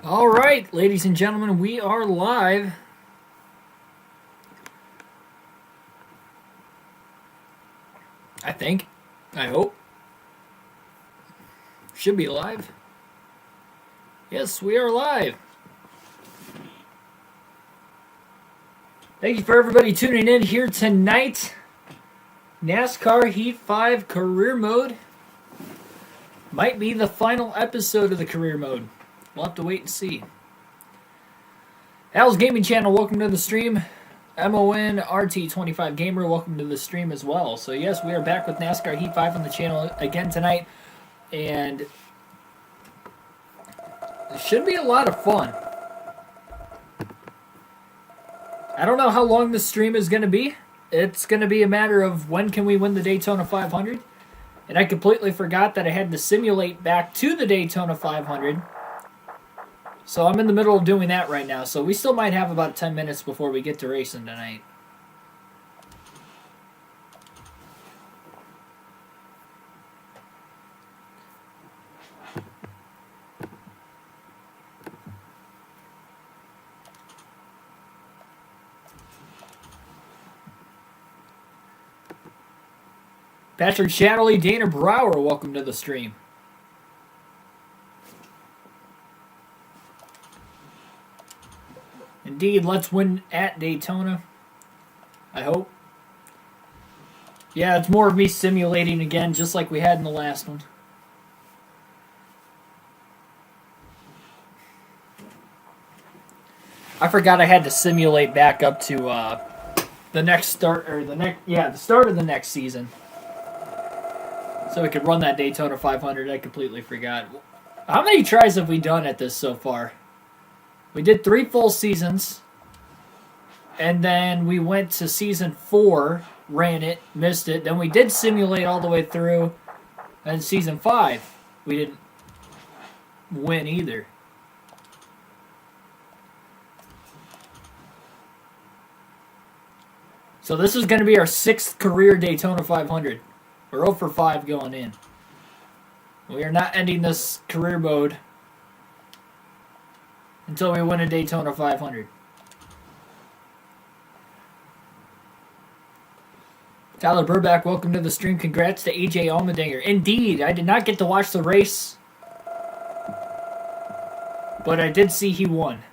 All right, ladies and gentlemen, we are live. I think. I hope. Should be live. Yes, we are live. Thank you for everybody tuning in here tonight. NASCAR Heat 5 Career Mode might be the final episode of the Career Mode. We'll have to wait and see. Al's Gaming Channel, welcome to the stream. MONRT25 Gamer, welcome to the stream as well. So yes, we are back with NASCAR Heat 5 on the channel again tonight. And it should be a lot of fun. I don't know how long this stream is going to be. It's going to be a matter of when can we win the Daytona 500. And I completely forgot that I had to simulate back to the Daytona 500. So I'm in the middle of doing that right now. So we still might have about 10 minutes before we get to racing tonight. Patrick Shadley, Dana Brower, welcome to the stream. Indeed, let's win at Daytona. I hope. Yeah, it's more of me simulating again, just like we had in the last one. I forgot I had to simulate back up to the next start, or the start of the next season. So we could run that Daytona 500. I completely forgot. How many tries have we done at this so far? We did 3 full seasons. And then we went to season 4, ran it, missed it. Then we did simulate all the way through. And season 5, we didn't win either. So this is going to be our 6th career Daytona 500. We're 0 for 5 going in. We are not ending this career mode until we win a Daytona 500. Tyler Burback, welcome to the stream. Congrats to AJ Allmendinger. Indeed, I did not get to watch the race, but I did see he won.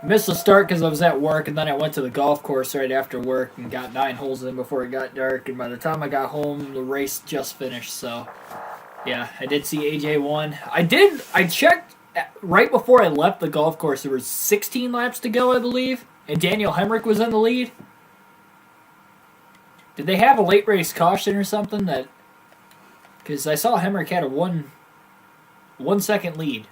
Missed the start because I was at work, and then I went to the golf course right after work and got 9 holes in before it got dark. And by the time I got home, the race just finished. So, yeah, I did see AJ won. I checked right before I left the golf course. There was 16 laps to go, I believe, and Daniel Hemrick was in the lead. Did they have a late race caution or something? That because I saw Hemrick had a 1 second lead.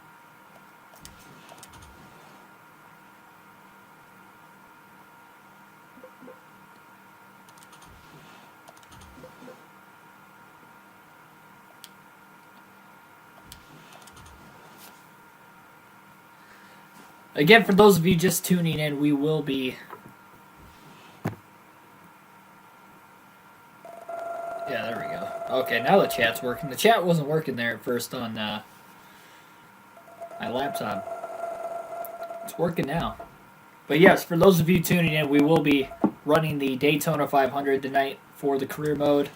Again, for those of you just tuning in, we will be... Yeah, there we go. Okay, now the chat's working. The chat wasn't working there at first on my laptop. It's working now. But yes, for those of you tuning in, we will be running the Daytona 500 tonight for the career mode.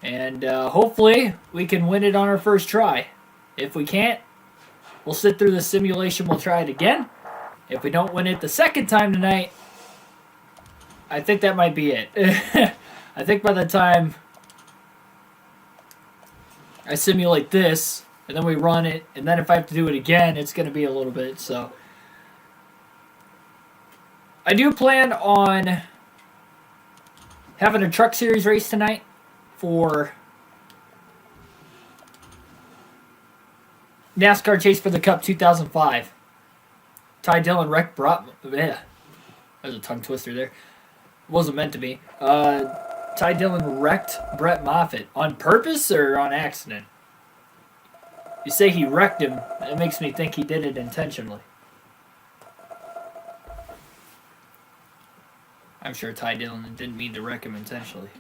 And hopefully we can win it on our first try. If we can't, we'll sit through the simulation. We'll try it again. If we don't win it the second time tonight, I think that might be it. I think by the time I simulate this, and then we run it, and then if I have to do it again, it's going to be a little bit. So I do plan on having a Truck Series race tonight for NASCAR Chase for the Cup 2005. Ty Dillon wrecked that was a tongue twister there. Wasn't meant to be. Ty Dillon wrecked Brett Moffitt on purpose or on accident? You say he wrecked him, it makes me think he did it intentionally. I'm sure Ty Dillon didn't mean to wreck him intentionally.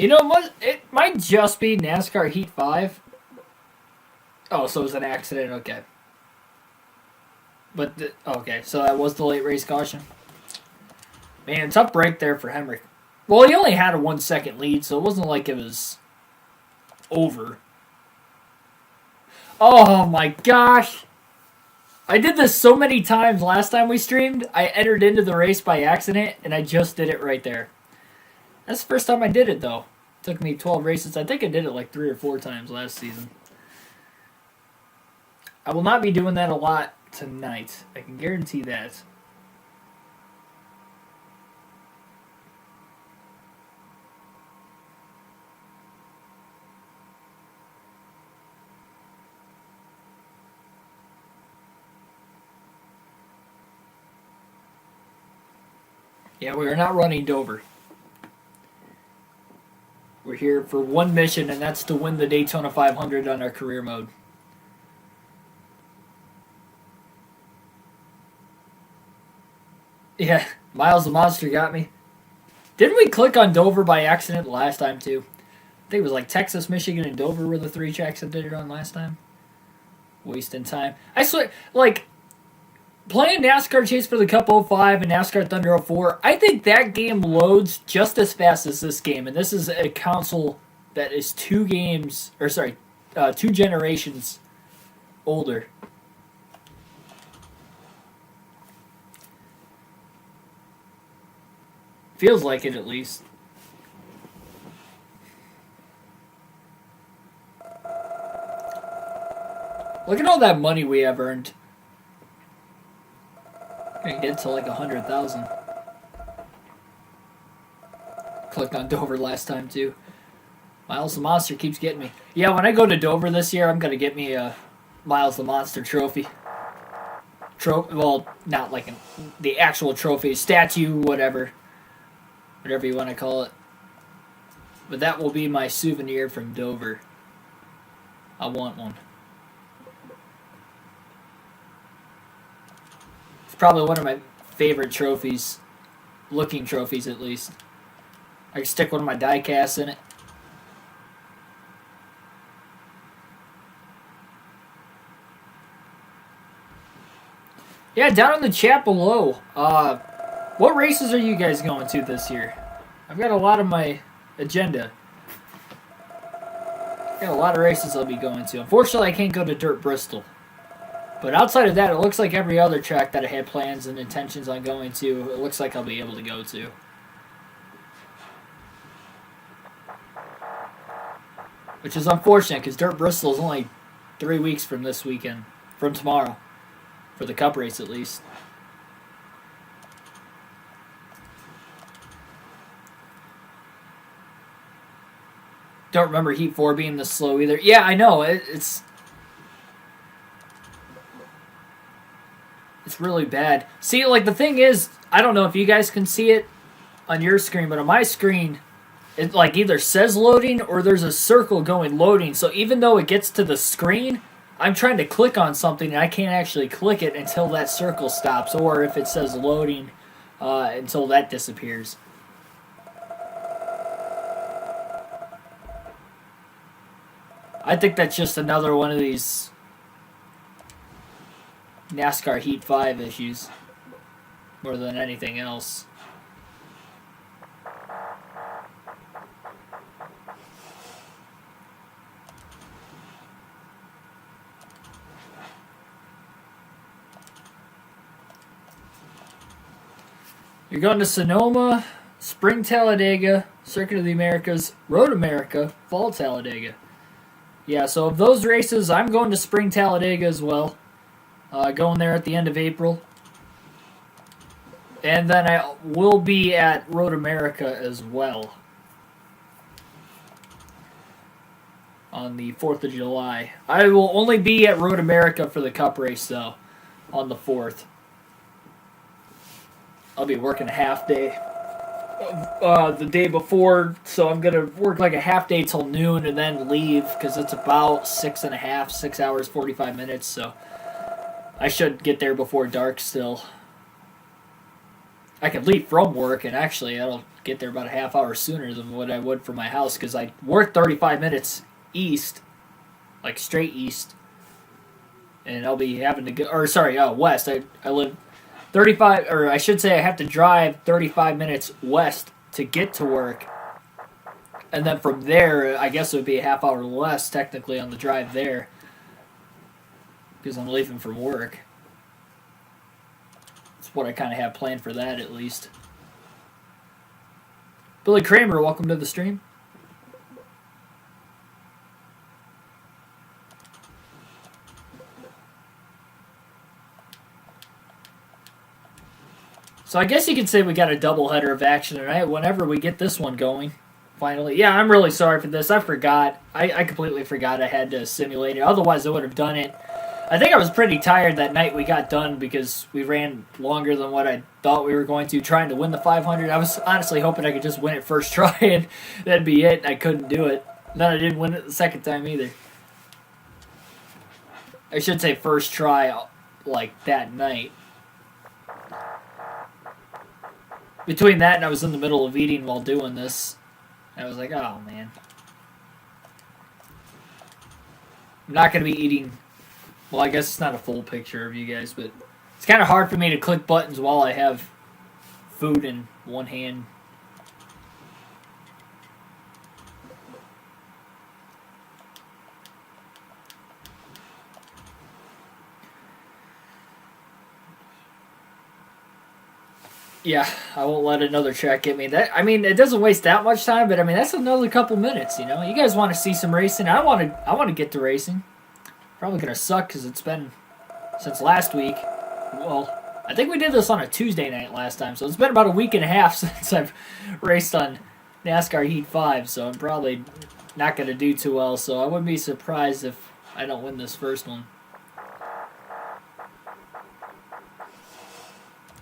You know what? It might just be NASCAR Heat 5. Oh, so it was an accident. Okay. But, okay, so that was the late race caution. Man, tough break there for Hemrick. Well, he only had a 1 second lead, so it wasn't like it was over. Oh my gosh. I did this so many times last time we streamed. I entered into the race by accident, and I just did it right there. That's the first time I did it, though. It took me 12 races. I think I did it like 3 or 4 times last season. I will not be doing that a lot tonight. I can guarantee that. Yeah, we are not running Dover. We're here for one mission, and that's to win the Daytona 500 on our career mode. Yeah, Miles the Monster got me. Didn't we click on Dover by accident last time, too? I think it was like Texas, Michigan, and Dover were the 3 tracks I did it on last time. Wasting time. I swear, like, playing NASCAR Chase for the Cup 05 and NASCAR Thunder 04, I think that game loads just as fast as this game. And this is a console that is 2 generations older. Feels like it, at least. Look at all that money we have earned. Gonna get to like 100,000. Clicked on Dover last time too. Miles the Monster keeps getting me. Yeah, when I go to Dover this year, I'm gonna get me a Miles the Monster trophy. Well, not like the actual trophy, statue, whatever you want to call it. But that will be my souvenir from Dover. I want one. It's probably one of my favorite trophies. Looking trophies, at least. I can stick one of my die casts in it. Yeah, down in the chat below. What races are you guys going to this year? I've got a lot on my agenda. Got a lot of races I'll be going to. Unfortunately, I can't go to Dirt Bristol. But outside of that, it looks like every other track that I had plans and intentions on going to, it looks like I'll be able to go to. Which is unfortunate, because Dirt Bristol is only 3 weeks from this weekend. From tomorrow. For the Cup race, at least. Don't remember Heat 4 being this slow either. Yeah, I know. It's really bad. See, like, the thing is, I don't know if you guys can see it on your screen, but on my screen, it, like, either says loading or there's a circle going loading. So even though it gets to the screen, I'm trying to click on something and I can't actually click it until that circle stops, or if it says loading, until that disappears. I think that's just another one of these NASCAR Heat 5 issues more than anything else. You're going to Sonoma, Spring Talladega, Circuit of the Americas, Road America, Fall Talladega. Yeah, so of those races, I'm going to Spring Talladega as well. Going there at the end of April. And then I will be at Road America as well. On the 4th of July. I will only be at Road America for the Cup race, though, on the 4th. I'll be working a half day the day before, so I'm going to work like a half day till noon and then leave, because it's about 6 hours, 45 minutes, so I should get there before dark still. I could leave from work, and actually that'll get there about a half hour sooner than what I would from my house because I work 35 minutes east, like straight east, and I'll be having to go, or sorry, west. I live 35, or I should say I have to drive 35 minutes west to get to work. And then from there, I guess it would be a half hour less technically on the drive there because I'm leaving from work. That's what I kind of have planned for that at least. Billy Kramer, welcome to the stream. So I guess you could say we got a doubleheader of action tonight whenever we get this one going. Finally. Yeah, I'm really sorry for this. I forgot. I completely forgot I had to simulate it. Otherwise, I would have done it. I think I was pretty tired that night we got done because we ran longer than what I thought we were going to, trying to win the 500. I was honestly hoping I could just win it first try, and that'd be it. I couldn't do it. Then I didn't win it the second time either. I should say first try, like, that night. Between that and I was in the middle of eating while doing this, I was like, oh, man. I'm not going to be eating. Well, I guess it's not a full picture of you guys, but it's kind of hard for me to click buttons while I have food in one hand. Yeah, I won't let another track get me. That, I mean, it doesn't waste that much time, but I mean that's another couple minutes. You know, you guys want to see some racing. I want to get to racing. Probably gonna suck because it's been since last week. Well, I think we did this on a Tuesday night last time, so it's been about a week and a half since I've raced on NASCAR Heat 5. So I'm probably not gonna do too well. So I wouldn't be surprised if I don't win this first one.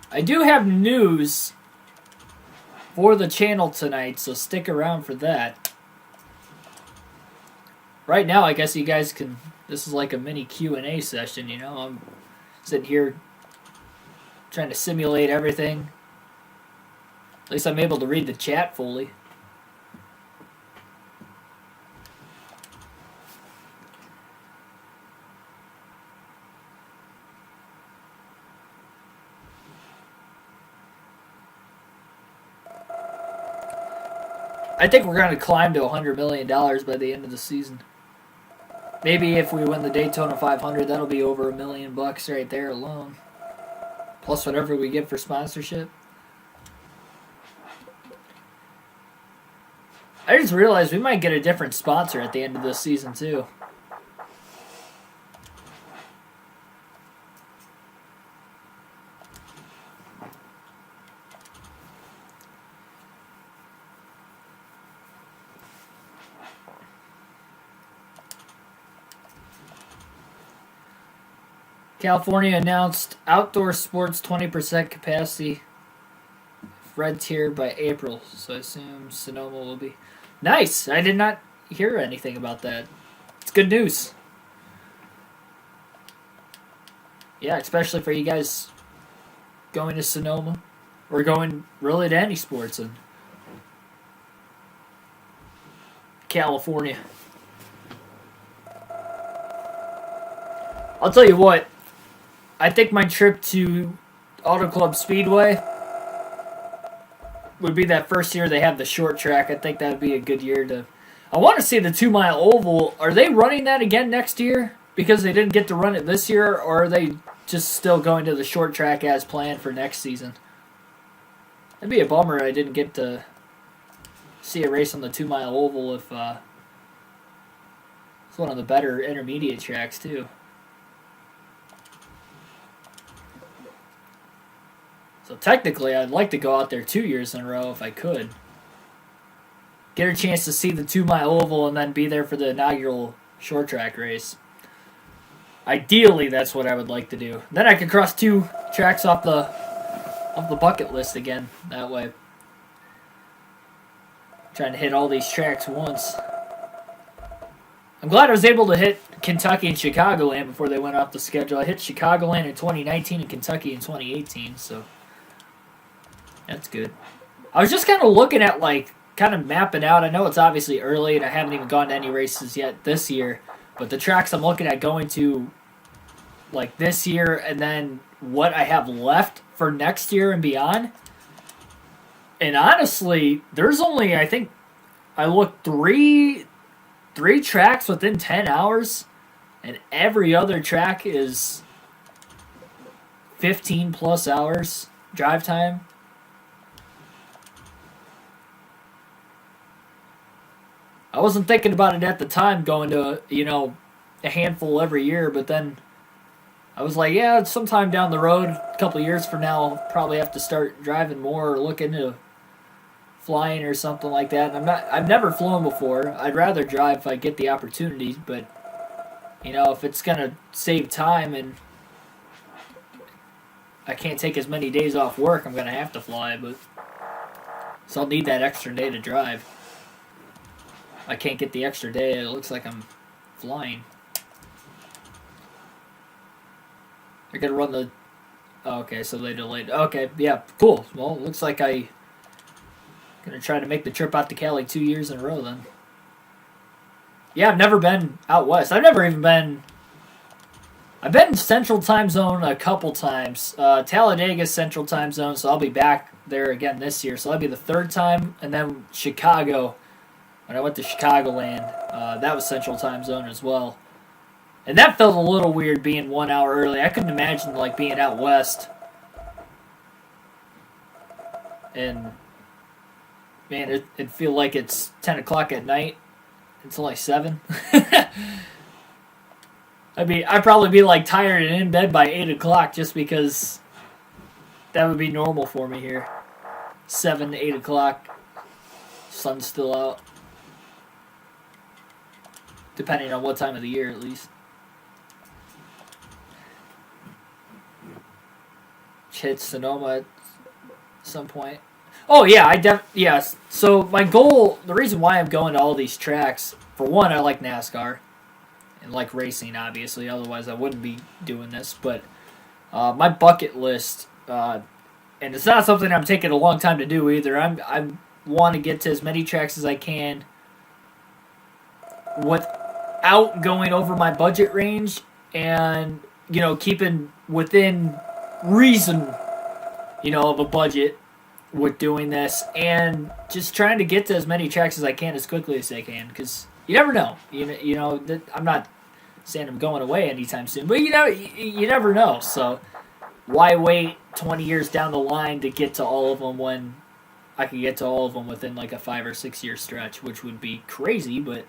I do have news for the channel tonight, so stick around for that. Right now, I guess you guys can. This is like a mini Q&A session, you know. I'm sitting here trying to simulate everything. At least I'm able to read the chat fully. I think we're going to climb to $100 million by the end of the season. Maybe if we win the Daytona 500, that'll be over $1 million right there alone. Plus whatever we get for sponsorship. I just realized we might get a different sponsor at the end of this season too. California announced outdoor sports 20% capacity red tier by April, so I assume Sonoma will be. Nice! I did not hear anything about that. It's good news. Yeah, especially for you guys going to Sonoma, or going really to any sports in California. I'll tell you what. I think my trip to Auto Club Speedway would be that first year they have the short track. I think that would be a good year to... I want to see the 2 Mile Oval. Are they running that again next year? Because they didn't get to run it this year? Or are they just still going to the short track as planned for next season? It'd be a bummer I didn't get to see a race on the 2 Mile Oval if it's one of the better intermediate tracks too. So technically, I'd like to go out there 2 years in a row if I could. Get a chance to see the 2 Mile Oval and then be there for the inaugural short track race. Ideally, that's what I would like to do. Then I could cross 2 tracks off the bucket list again that way. Trying to hit all these tracks once. I'm glad I was able to hit Kentucky and Chicagoland before they went off the schedule. I hit Chicagoland in 2019 and Kentucky in 2018, so that's good. I was just kind of looking at, like, kind of mapping out. I know it's obviously early, and I haven't even gone to any races yet this year. But the tracks I'm looking at going to, like, this year, and then what I have left for next year and beyond. And honestly, there's only, I think, I looked three tracks within 10 hours, and every other track is 15 plus hours drive time. I wasn't thinking about it at the time going to, a handful every year, but then I was like, yeah, sometime down the road, a couple of years from now, I'll probably have to start driving more or look into flying or something like that. And I've never flown before. I'd rather drive if I get the opportunity, but if it's gonna save time and I can't take as many days off work, I'm gonna have to fly. But so I'll need that extra day to drive. I can't get the extra day. It looks like I'm flying. They're gonna run the. Oh, okay, so they delayed. Okay, yeah, cool. Well, looks like I gonna try to make the trip out to Cali 2 years in a row then. Yeah, I've never been out west. I've never even been. I've been in Central Time Zone a couple times. Talladega's Central Time Zone, so I'll be back there again this year. So that'll be the third time, and then Chicago. When I went to Chicagoland, that was Central Time Zone as well. And that felt a little weird being 1 hour early. I couldn't imagine like being out west. And man, it'd feel like it's 10 o'clock at night. It's only 7. I'd probably be like tired and in bed by 8 o'clock just because that would be normal for me here. 7 to 8 o'clock. Sun's still out. Depending on what time of the year, at least. Hit Sonoma at some point. Oh yeah, So my goal, the reason why I'm going to all these tracks, for one, I like NASCAR and like racing, obviously. Otherwise, I wouldn't be doing this. But my bucket list, and it's not something I'm taking a long time to do either. I want to get to as many tracks as I can without going over my budget range, and keeping within reason, of a budget with doing this, and just trying to get to as many tracks as I can as quickly as I can, because you never know. I'm not saying I'm going away anytime soon, but you never know. So why wait 20 years down the line to get to all of them when I could get to all of them within like a 5 or 6 year stretch, which would be crazy, but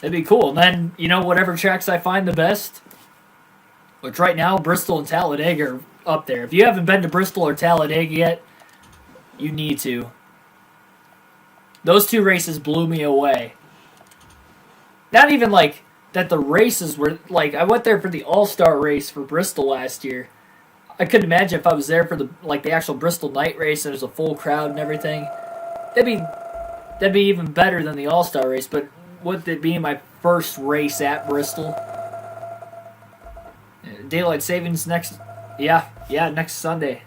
it'd be cool. And then, whatever tracks I find the best, which right now, Bristol and Talladega are up there. If you haven't been to Bristol or Talladega yet, you need to. Those two races blew me away. Not even like that the races were, like, I went there for the All-Star race for Bristol last year. I couldn't imagine if I was there for the actual Bristol night race and there's a full crowd and everything. That'd be even better than the All-Star race, but with it being my first race at Bristol, daylight savings next Sunday.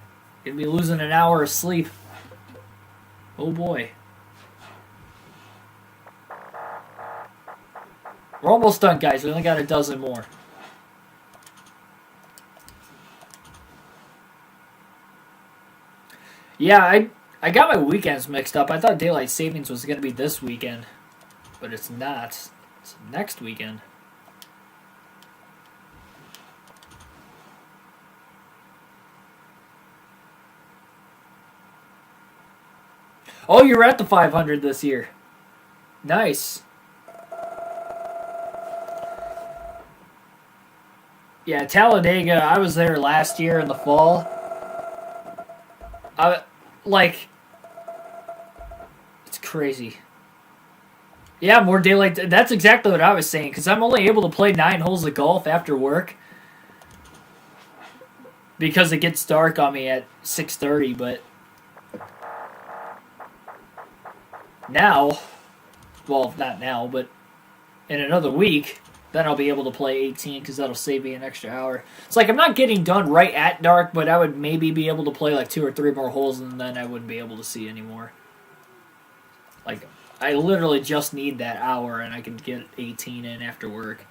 Gonna be losing an hour of sleep. Oh boy. We're almost done, guys. We only got a dozen more. Yeah, I got my weekends mixed up. I thought daylight savings was going to be this weekend, but it's not. It's next weekend. Oh, you're at the 500 this year. Nice. Yeah, Talladega, I was there last year in the fall. It's crazy. Yeah, more daylight. That's exactly what I was saying, because I'm only able to play 9 holes of golf after work because it gets dark on me at 6:30, but now, well, not now, but in another week, Then I'll be able to play 18 because that'll save me an extra hour. It's like I'm not getting done right at dark, but I would maybe be able to play like 2 or 3 more holes, and then I wouldn't be able to see anymore. Like, I literally just need that hour, and I can get 18 in after work.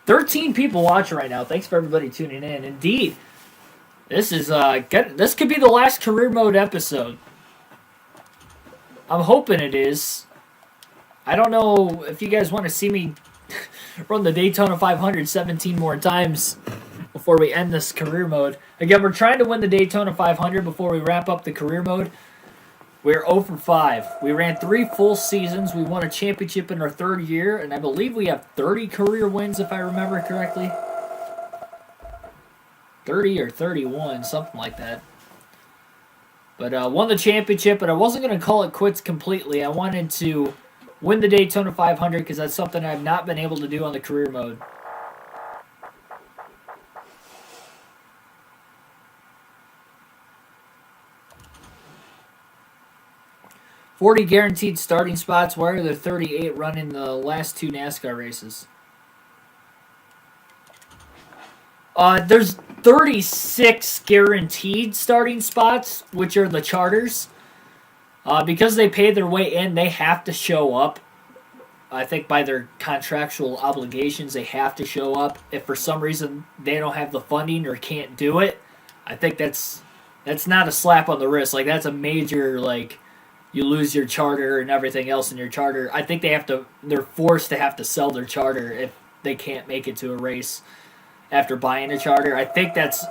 13 people watching right now. Thanks for everybody tuning in. Indeed, this is this could be the last career mode episode. I'm hoping it is. I don't know if you guys want to see me run the Daytona 500 17 more times before we end this career mode. Again, we're trying to win the Daytona 500 before we wrap up the career mode. We're 0 for 5. We ran 3 full seasons. We won a championship in our 3rd year, and I believe we have 30 career wins, if I remember correctly. 30 or 31, something like that. But won the championship, but I wasn't going to call it quits completely. I wanted to win the Daytona 500 because that's something I've not been able to do on the career mode. $40 guaranteed starting spots. Why are there 38 running the last 2 NASCAR races? There's 36 guaranteed starting spots, which are the charters. Because they pay their way in, they have to show up. I think by their contractual obligations, they have to show up. If for some reason they don't have the funding or can't do it, I think that's not a slap on the wrist. Like, that's a major, like, you lose your charter and everything else in your charter. I think they're forced to have to sell their charter if they can't make it to a race after buying a charter. I think that's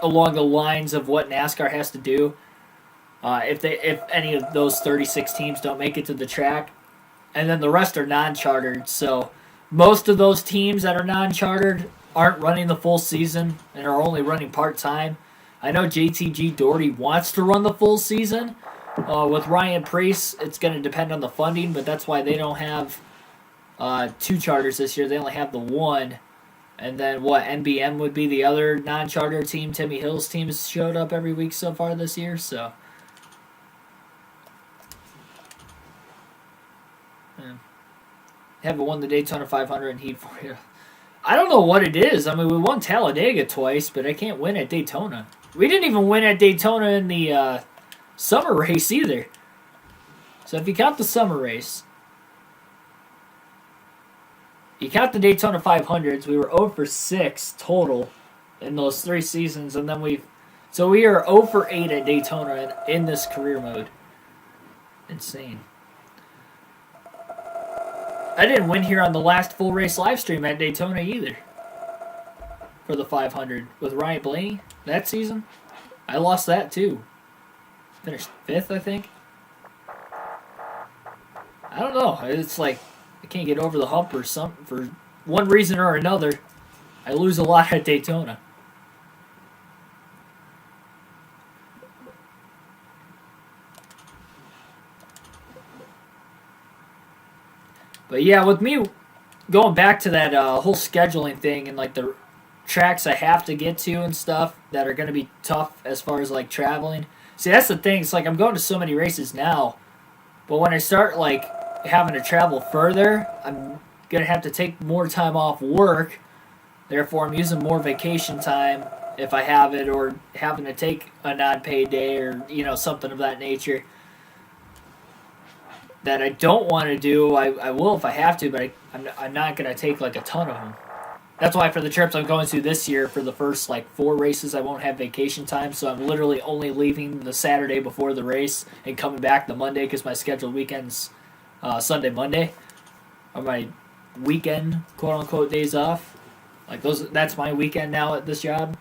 along the lines of what NASCAR has to do. If any of those 36 teams don't make it to the track, and then the rest are non-chartered. So most of those teams that are non-chartered aren't running the full season and are only running part-time. I know JTG Doherty wants to run the full season. With Ryan Preece, it's going to depend on the funding, but that's why they don't have 2 charters this year. They only have the 1. And then NBM would be the other non-charter team. Timmy Hill's team has showed up every week so far this year, so haven't won the Daytona 500 in Heat 4. I don't know what it is. I mean, we won Talladega twice, but I can't win at Daytona. We didn't even win at Daytona in the summer race either. So if you count the summer race, you count the Daytona 500s, we were 0 for 6 total in those 3 seasons, and then we are 0 for 8 at Daytona in this career mode. Insane. I didn't win here on the last full race live stream at Daytona either. For the 500 with Ryan Blaney that season. I lost that too. Finished 5th, I think. I don't know. It's like I can't get over the hump or something. For one reason or another, I lose a lot at Daytona. But yeah, with me going back to that whole scheduling thing and like the tracks I have to get to and stuff that are going to be tough as far as like traveling. See, that's the thing. It's like I'm going to so many races now, but when I start like having to travel further, I'm going to have to take more time off work. Therefore, I'm using more vacation time if I have it, or having to take a non-paid day or something of that nature. That I don't want to do. I will if I have to, but I'm not going to take like a ton of them. That's why for the trips I'm going to this year, for the first like 4 races, I won't have vacation time, so I'm literally only leaving the Saturday before the race and coming back the Monday because my scheduled weekend's Sunday, Monday are my weekend quote unquote days off. Like that's my weekend now at this job.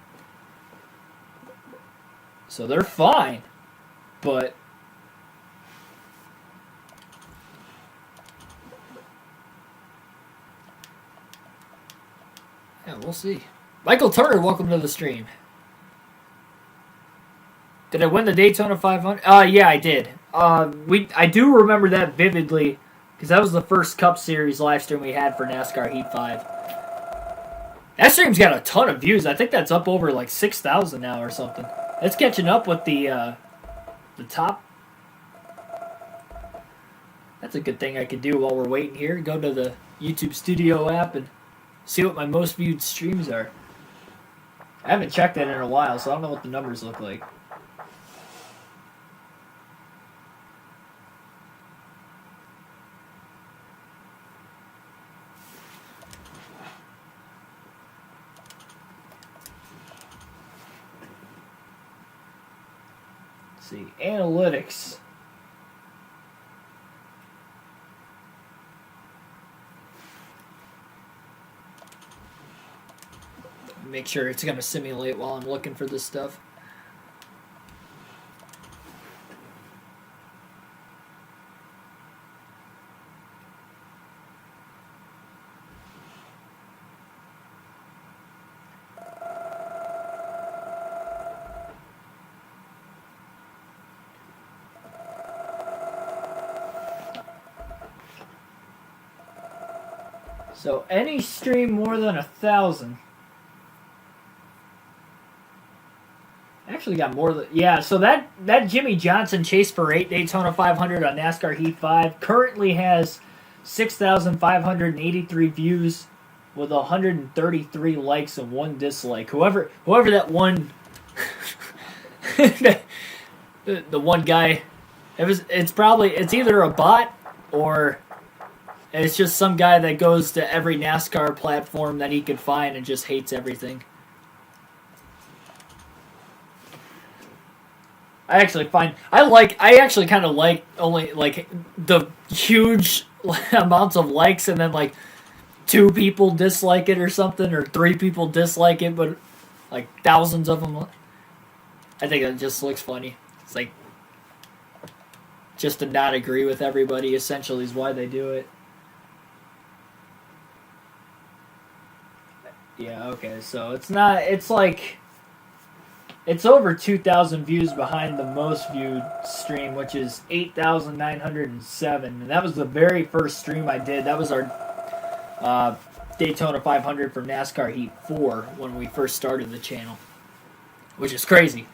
So they're fine, but yeah, we'll see. Michael Turner, welcome to the stream. Did I win the Daytona 500? Yeah, I did. I do remember that vividly because that was the first Cup Series live stream we had for NASCAR Heat 5. That stream's got a ton of views. I think that's up over like 6,000 now or something. It's catching up with the top. That's a good thing I could do while we're waiting here. Go to the YouTube Studio app and See what my most viewed streams are. I haven't checked that in a while, so I don't know what the numbers look like. Let's see, analytics. Make sure it's going to simulate while I'm looking for this stuff. So any stream more than 1,000. Actually got more than, yeah, so that Jimmy Johnson Chase for 8 Daytona 500 on NASCAR Heat 5 currently has 6,583 views with 133 likes and 1 dislike. Whoever that one the one guy, it's either a bot or it's just some guy that goes to every NASCAR platform that he can find and just hates everything. I actually kind of like only like the huge amounts of likes and then like 2 people dislike it or something, or 3 people dislike it, but like thousands of them. I think it just looks funny. It's like just to not agree with everybody essentially is why they do it. Yeah, okay, so it's over 2,000 views behind the most viewed stream, which is 8,907. And that was the very first stream I did. That was our Daytona 500 for NASCAR Heat 4 when we first started the channel, which is crazy.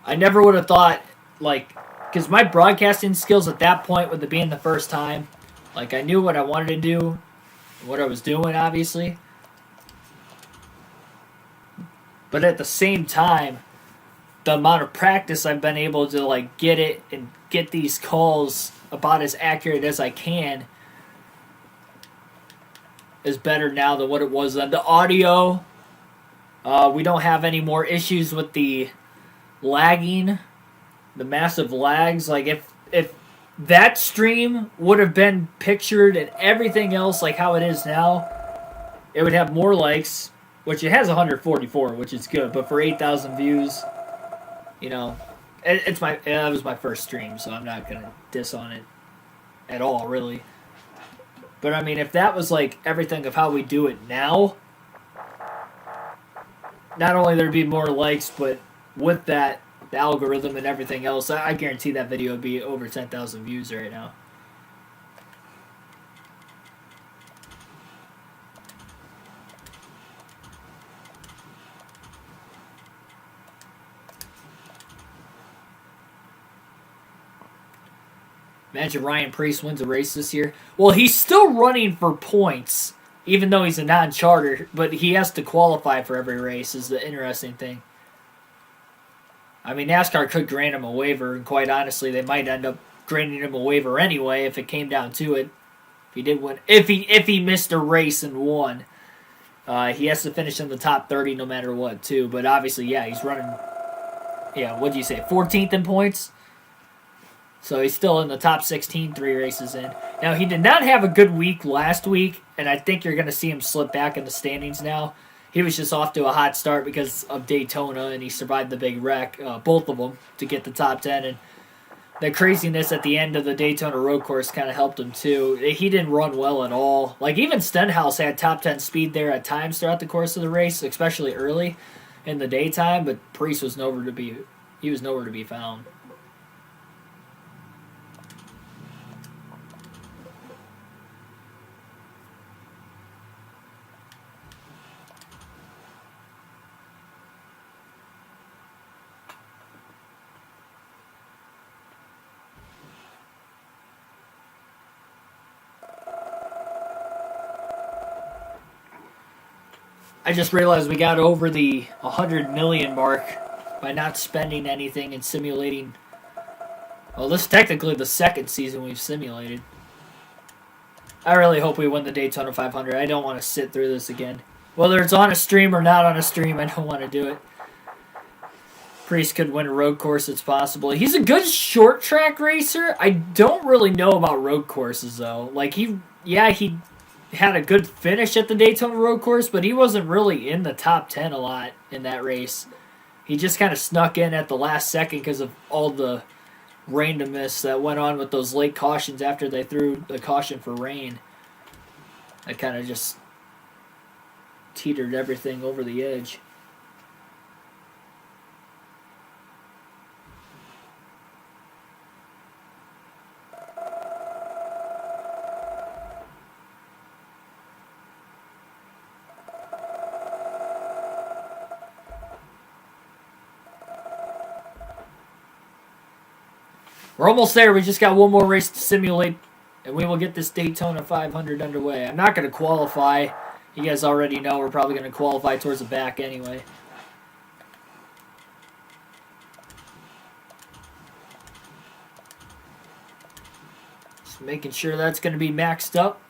I never would have thought, like, because my broadcasting skills at that point, with it being the first time, like, I knew what I wanted to do, what I was doing, obviously. But at the same time, the amount of practice I've been able to like get it and get these calls about as accurate as I can is better now than what it was then. The audio, we don't have any more issues with the lagging, the massive lags. Like if that stream would have been pictured and everything else like how it is now, it would have more likes. Which it has 144, which is good, but for 8,000 views, you know, it was my first stream, so I'm not gonna diss on it at all, really. But I mean, if that was like everything of how we do it now, not only there'd be more likes, but with that, the algorithm and everything else, I guarantee that video would be over 10,000 views right now. Imagine Ryan Preece wins a race this year. Well, he's still running for points, even though he's a non-charter, but he has to qualify for every race is the interesting thing. I mean, NASCAR could grant him a waiver, and quite honestly, they might end up granting him a waiver anyway if it came down to it. If he did win, if he missed a race and won, he has to finish in the top 30 no matter what, too. But obviously, yeah, he's running, yeah, what'd you say, 14th in points? So he's still in the top 16 3 races in. Now, he did not have a good week last week, and I think you're going to see him slip back in the standings now. He was just off to a hot start because of Daytona, and he survived the big wreck, both of them, to get the top 10. And the craziness at the end of the Daytona road course kind of helped him, too. He didn't run well at all. Like, even Stenhouse had top 10 speed there at times throughout the course of the race, especially early in the daytime, but Preece was nowhere to be found. I just realized we got over the 100 million mark by not spending anything and simulating. Well, this is technically the second season we've simulated. I really hope we win the Daytona 500. I don't want to sit through this again. Whether it's on a stream or not on a stream, I don't want to do it. Priest could win a road course, it's possible. He's a good short track racer. I don't really know about road courses, though. Like, he had a good finish at the Daytona road course, but he wasn't really in the top 10 a lot in that race. He just kind of snuck in at the last second because of all the randomness that went on with those late cautions after they threw the caution for rain. That kind of just teetered everything over the edge. We're almost there. We just got one more race to simulate, and we will get this Daytona 500 underway. I'm not going to qualify. You guys already know we're probably going to qualify towards the back anyway. Just making sure that's going to be maxed up.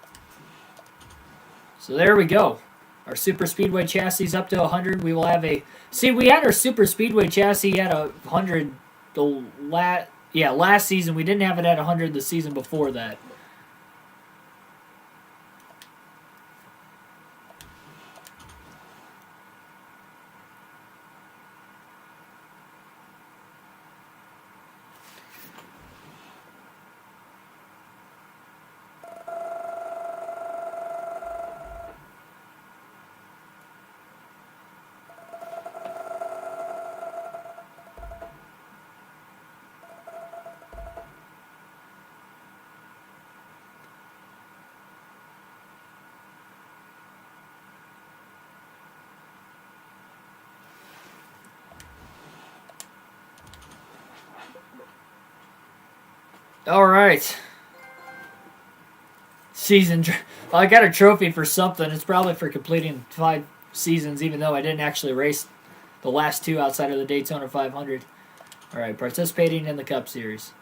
So there we go. Our Super Speedway chassis is up to 100. We will have a... See, we had our Super Speedway chassis at 100 last season. We didn't have it at 100 the season before that. All right. I got a trophy for something. It's probably for completing 5 seasons, even though I didn't actually race the last 2 outside of the Daytona 500. All right, participating in the Cup Series.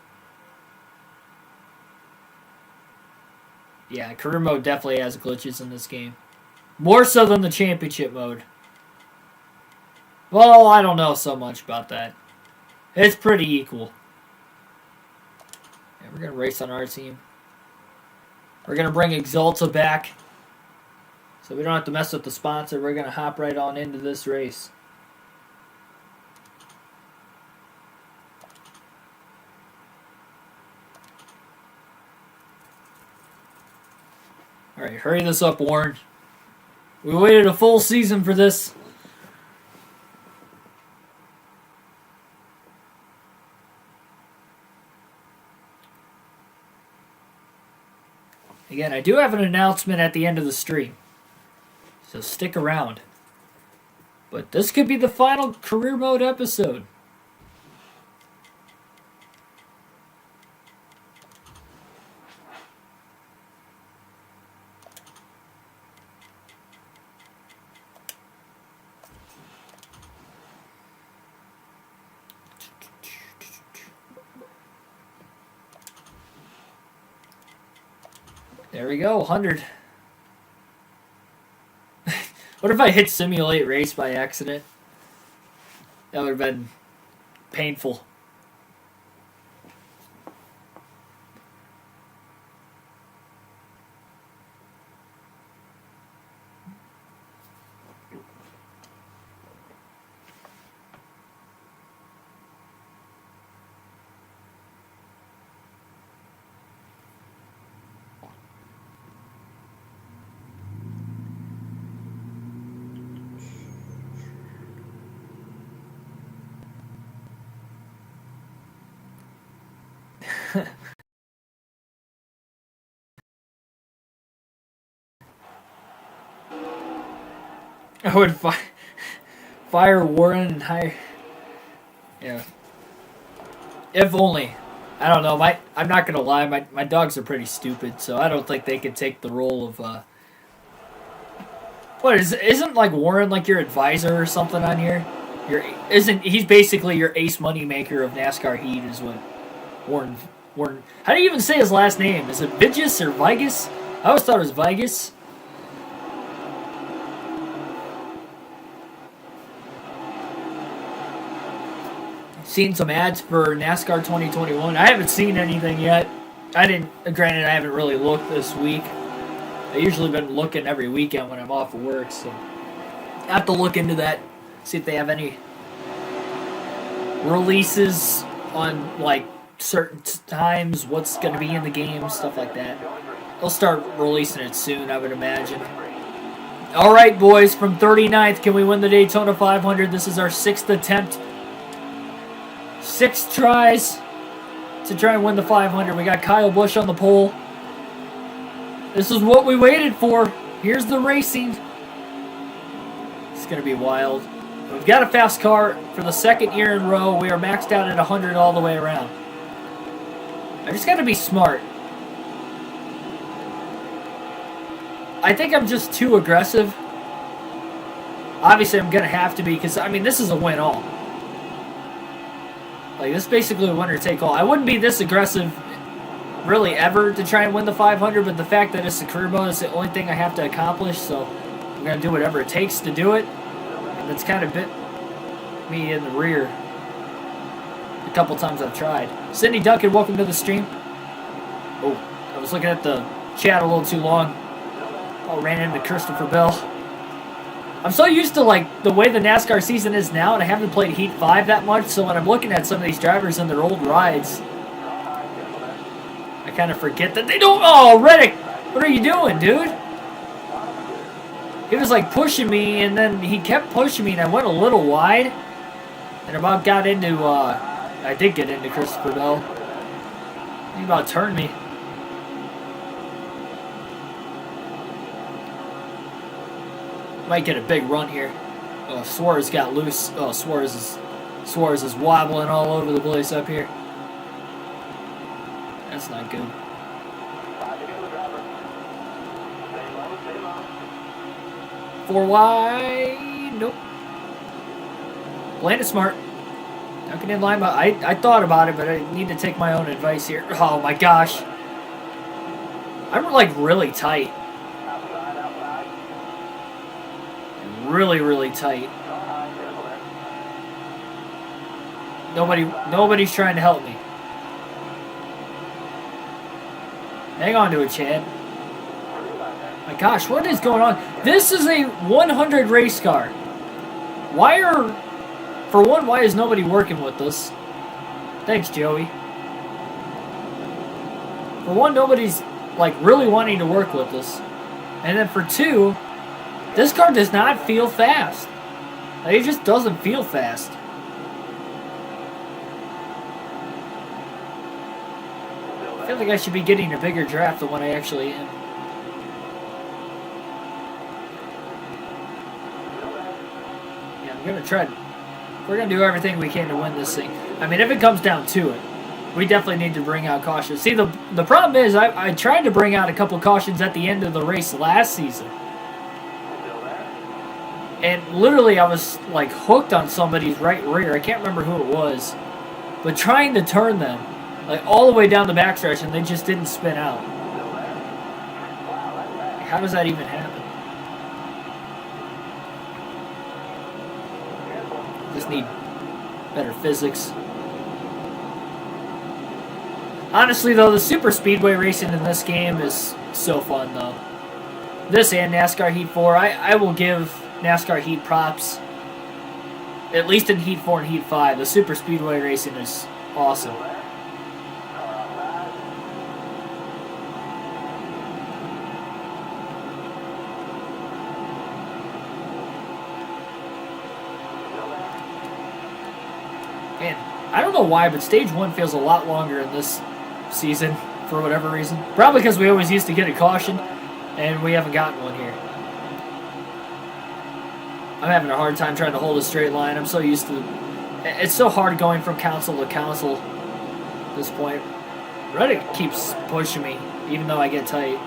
Yeah, career mode definitely has glitches in this game. More so than the championship mode. Well, I don't know so much about that. It's pretty equal. Yeah, we're going to race on our team. We're going to bring Exalta back. So we don't have to mess with the sponsor. We're going to hop right on into this race. All right, hurry this up, Warren. We waited a full season for this. Again, I do have an announcement at the end of the stream, so stick around. But this could be the final career mode episode. There we go, 100. What if I hit simulate race by accident? That would have been painful. I would fire Warren and hire... Yeah. If only. I don't know. I'm not going to lie. My dogs are pretty stupid, so I don't think they could take the role of What isn't like Warren like your advisor or something on here? He's basically your ace money maker of NASCAR Heat is what Warren. How do you even say his last name? Is it Vigus or Vigus? I always thought it was Vigus. Seen some ads for NASCAR 2021. I haven't seen anything yet. Granted, I haven't really looked this week. I usually been looking every weekend when I'm off of work, so I have to look into that, see if they have any releases on like certain times, what's going to be in the game, stuff like that. They'll start releasing it soon, I would imagine. All right, boys, from 39th, can we win the Daytona 500? This is our 6th attempt. 6 tries to try and win the 500. We got Kyle Busch on the pole. This is what we waited for. Here's the racing. It's going to be wild. We've got a fast car for the 2nd year in a row. We are maxed out at 100 all the way around. I just got to be smart. I think I'm just too aggressive. Obviously, I'm going to have to be because, I mean, this is a win-all. Like, this is basically a winner-take-all. I wouldn't be this aggressive really ever to try and win the 500, but the fact that it's a career mode is the only thing I have to accomplish, so I'm going to do whatever it takes to do it. And that's kind of bit me in the rear a couple times I've tried. Sydney Duncan, welcome to the stream. Oh, I was looking at the chat a little too long. Oh, ran into Christopher Bell. I'm so used to like the way the NASCAR season is now, and I haven't played Heat 5 that much, so when I'm looking at some of these drivers in their old rides, I kind of forget that they don't... Oh, Reddick! What are you doing, dude? He was like pushing me, and then he kept pushing me, and I went a little wide, and about got into... I did get into Christopher Bell. He about turned me. Might get a big run here. Oh, Suarez got loose. Oh, Suarez is wobbling all over the place up here. That's not good. Four wide. Nope. Landed smart. Duncan in line. I thought about it, but I need to take my own advice here. Oh my gosh. I'm like really tight. Really, really tight. Nobody's trying to help me. Hang on to it, Chad. My gosh, what is going on? This is a 100 race car. Why is nobody working with this? Thanks, Joey. For one, nobody's like really wanting to work with this. And then for two, this car does not feel fast. Like, it just doesn't feel fast. I feel like I should be getting a bigger draft than what I actually am. Yeah, I'm going to try. We're going to do everything we can to win this thing. I mean, if it comes down to it, we definitely need to bring out cautions. See, the problem is I tried to bring out a couple cautions at the end of the race last season. And literally, I was like hooked on somebody's right rear. I can't remember who it was, but trying to turn them like all the way down the backstretch, and they just didn't spin out. How does that even happen? Just need better physics. Honestly, though, the super speedway racing in this game is so fun, though. This and NASCAR Heat 4, I will give NASCAR Heat props. At least in Heat 4 and Heat 5, the super speedway racing is awesome. Man, I don't know why, but Stage 1 feels a lot longer in this season for whatever reason. Probably because we always used to get a caution, and we haven't gotten one here. I'm having a hard time trying to hold a straight line. I'm so used to... It's so hard going from console to console at this point. Reddick keeps pushing me, even though I get tight.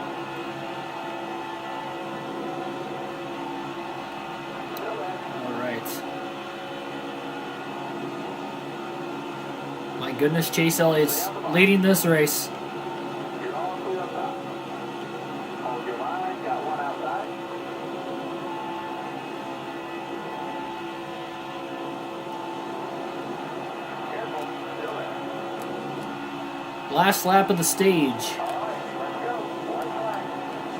goodness, Chase Elliott's leading this race. Last lap of the stage.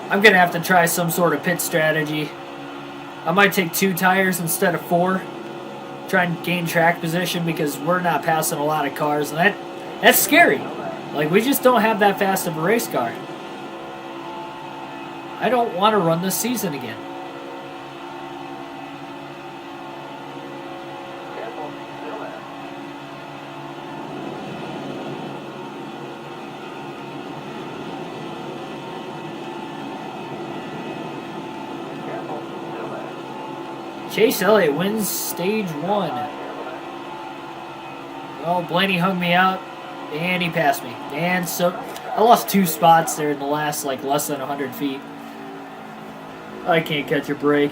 I'm going to have to try some sort of pit strategy. I might take 2 tires instead of 4. Try and gain track position because we're not passing a lot of cars. And that's scary. Like, we just don't have that fast of a race car. I don't want to run this season again. Chase Elliott wins stage 1. Well, Blaney hung me out, and he passed me. And so, I lost 2 spots there in the last, like, less than 100 feet. I can't catch a break.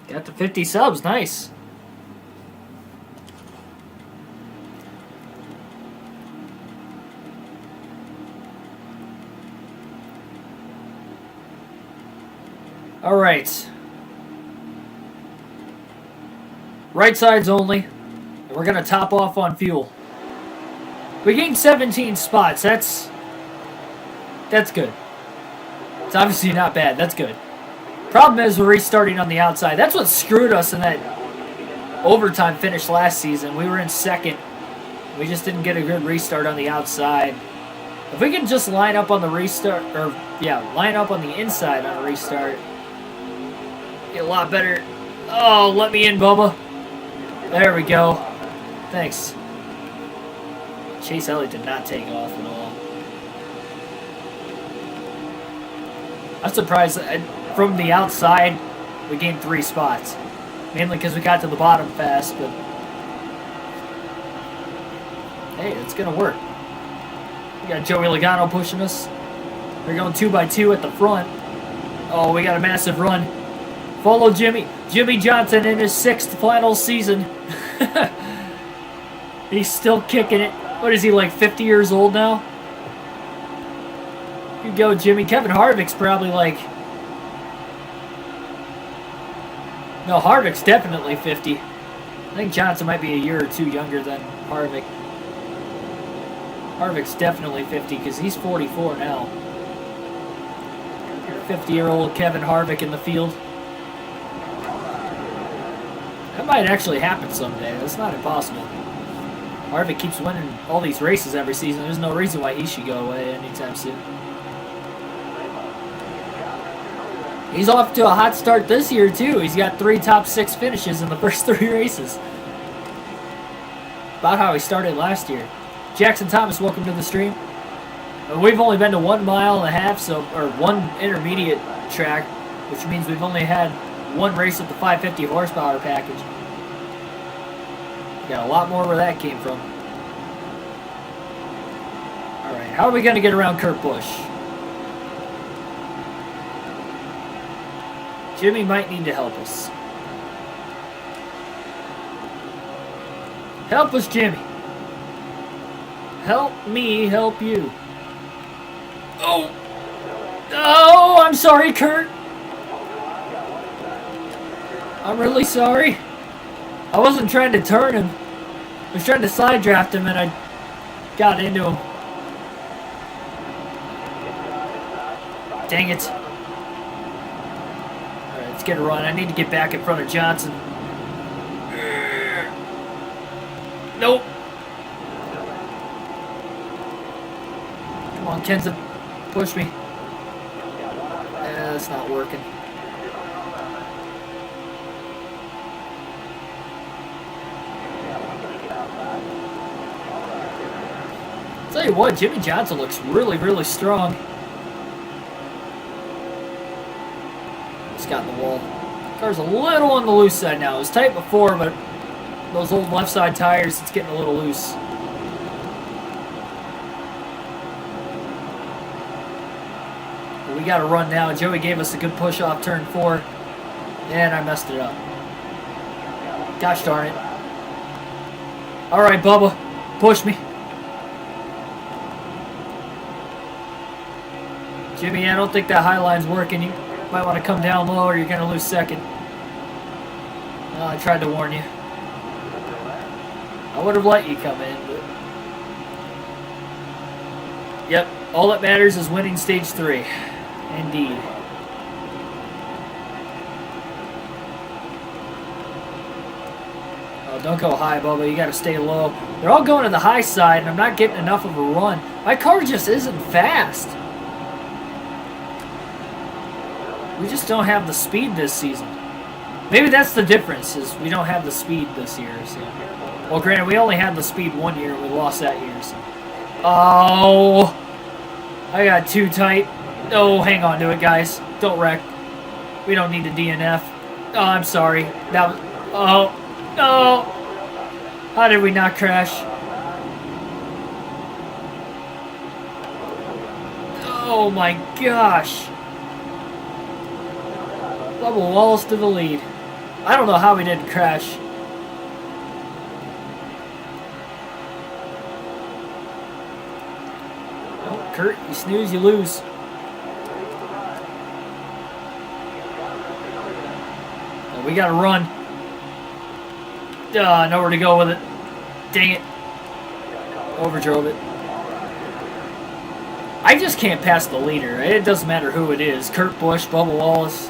Got to 50 subs, nice. All right. Right sides only. And we're going to top off on fuel. We gained 17 spots. That's good. It's obviously not bad. That's good. Problem is we're restarting on the outside. That's what screwed us in that overtime finish last season. We were in second. We just didn't get a good restart on the outside. If we can just line up on the restart, line up on the inside on a restart, get a lot better. Oh, let me in, Bubba. There we go. Thanks. Chase Elliott did not take off at all. I'm surprised that from the outside we gained 3 spots. Mainly because we got to the bottom fast, but hey, it's going to work. We got Joey Logano pushing us. We're going 2x2 at the front. Oh, we got a massive run. Follow Jimmy. Jimmy Johnson in his 6th final season. He's still kicking it. What is he, like 50 years old now? You go, Jimmy. Kevin Harvick's probably like... No, Harvick's definitely 50. I think Johnson might be a year or 2 younger than Harvick. Harvick's definitely 50 because he's 44 now. 50-year-old Kevin Harvick in the field. That might actually happen someday. That's not impossible. Harvick keeps winning all these races every season. There's no reason why he should go away anytime soon. He's off to a hot start this year, too. He's got 3 top 6 finishes in the first 3 races. About how he started last year. Jackson Thomas, welcome to the stream. We've only been to 1.5 miles, or 1 intermediate track, which means we've only had 1 race with the 550 horsepower package. We got a lot more where that came from. Alright, how are we going to get around Kurt Busch? Jimmy might need to help us. Help us, Jimmy. Help me help you. Oh! Oh, I'm sorry, Kurt. I'm really sorry. I wasn't trying to turn him. I was trying to side draft him and I got into him. Dang it. Alright, let's get a run. I need to get back in front of Johnson. Nope. Come on, Kenza. Push me. That's not working. Tell you what, Jimmy Johnson looks really, really strong. Just got in the wall. Car's a little on the loose side now. It was tight before, but those old left side tires, it's getting a little loose. But we got to run now. Joey gave us a good push off turn 4. And I messed it up. Gosh darn it. All right, Bubba. Push me. Jimmy, I don't think that high line's working. You might want to come down low or you're going to lose second. Well, I tried to warn you. I would have let you come in, but... Yep, all that matters is winning stage 3. Indeed. Oh, don't go high, Bubba. You got to stay low. They're all going to the high side, and I'm not getting enough of a run. My car just isn't fast. We just don't have the speed this season. Maybe that's the difference, is we don't have the speed this year. So. Well, granted, we only had the speed one year. We lost that year. So. Oh! I got too tight. Oh, hang on to it, guys. Don't wreck. We don't need to DNF. Oh, I'm sorry. That was... Oh. No! How did we not crash? Oh, my gosh. Bubba Wallace to the lead. I don't know how we didn't crash. Oh, Kurt, you snooze, you lose. Oh, we gotta run. Nowhere to go with it. Dang it. Overdrove it. I just can't pass the leader. It doesn't matter who it is. Kurt Busch, Bubba Wallace.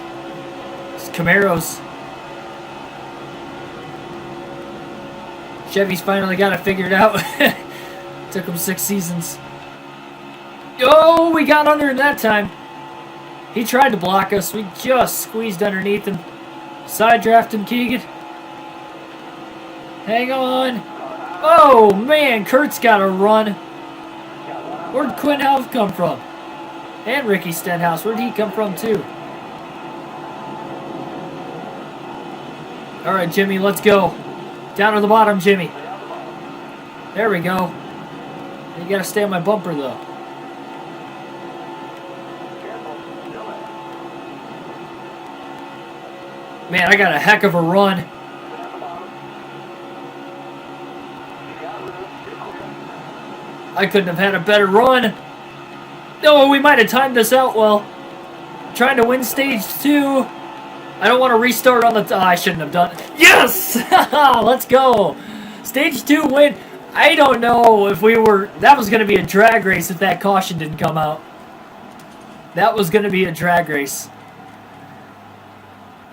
Camaros. Chevy's finally got it figured out. Took him 6 seasons. Oh, we got under him that time. He tried to block us. We just squeezed underneath him. Side drafting Keegan. Hang on. Oh, man. Kurt's got to run. Where'd Quinn Half come from? And Ricky Stenhouse. Where'd he come from, too? All right, Jimmy, let's go. Down to the bottom, Jimmy. There we go. You got to stay on my bumper, though. Man, I got a heck of a run. I couldn't have had a better run. No, we might have timed this out well. Trying to win stage 2. I don't want to restart on the... Oh, I shouldn't have done it. Yes! Let's go. Stage 2 win. I don't know if we were... That was going to be a drag race if that caution didn't come out. That was going to be a drag race.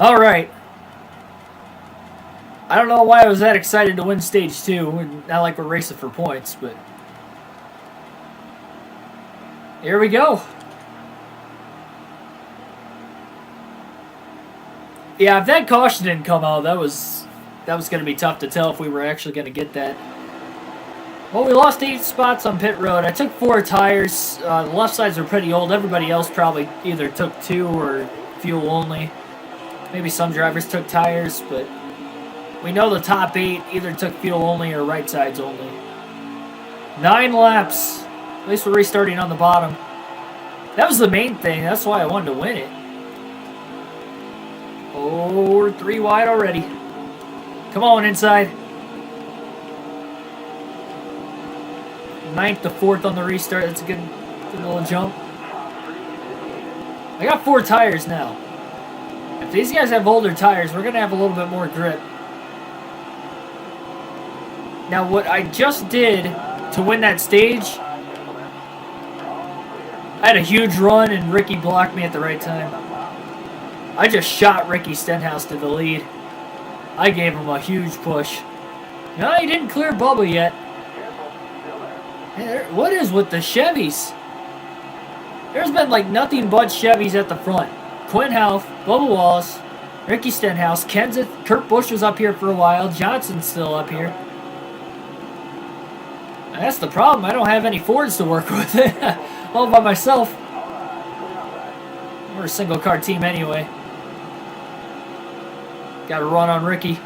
All right. I don't know why I was that excited to win stage 2. Not like we're racing for points, but... Here we go. Yeah, if that caution didn't come out, that was going to be tough to tell if we were actually going to get that. Well, we lost 8 spots on pit road. I took 4 tires. The left sides are pretty old. Everybody else probably either took 2 or fuel only. Maybe some drivers took tires, but we know the top 8 either took fuel only or right sides only. 9 laps. At least we're restarting on the bottom. That was the main thing. That's why I wanted to win it. Oh, we're 3 wide already. Come on, inside. 9th to 4th on the restart. That's a good little jump. I got 4 tires now. If these guys have older tires, we're going to have a little bit more grip. Now, what I just did to win that stage, I had a huge run and Ricky blocked me at the right time. I just shot Ricky Stenhouse to the lead. I gave him a huge push. No, he didn't clear Bubba yet. Hey, what is with the Chevys? There's been like nothing but Chevys at the front. Quinn Half, Bubba Wallace, Ricky Stenhouse, Kenseth, Kurt Busch was up here for a while. Johnson's still up here. And that's the problem. I don't have any Fords to work with. All by myself. We're a single car team anyway. Got to run on Ricky.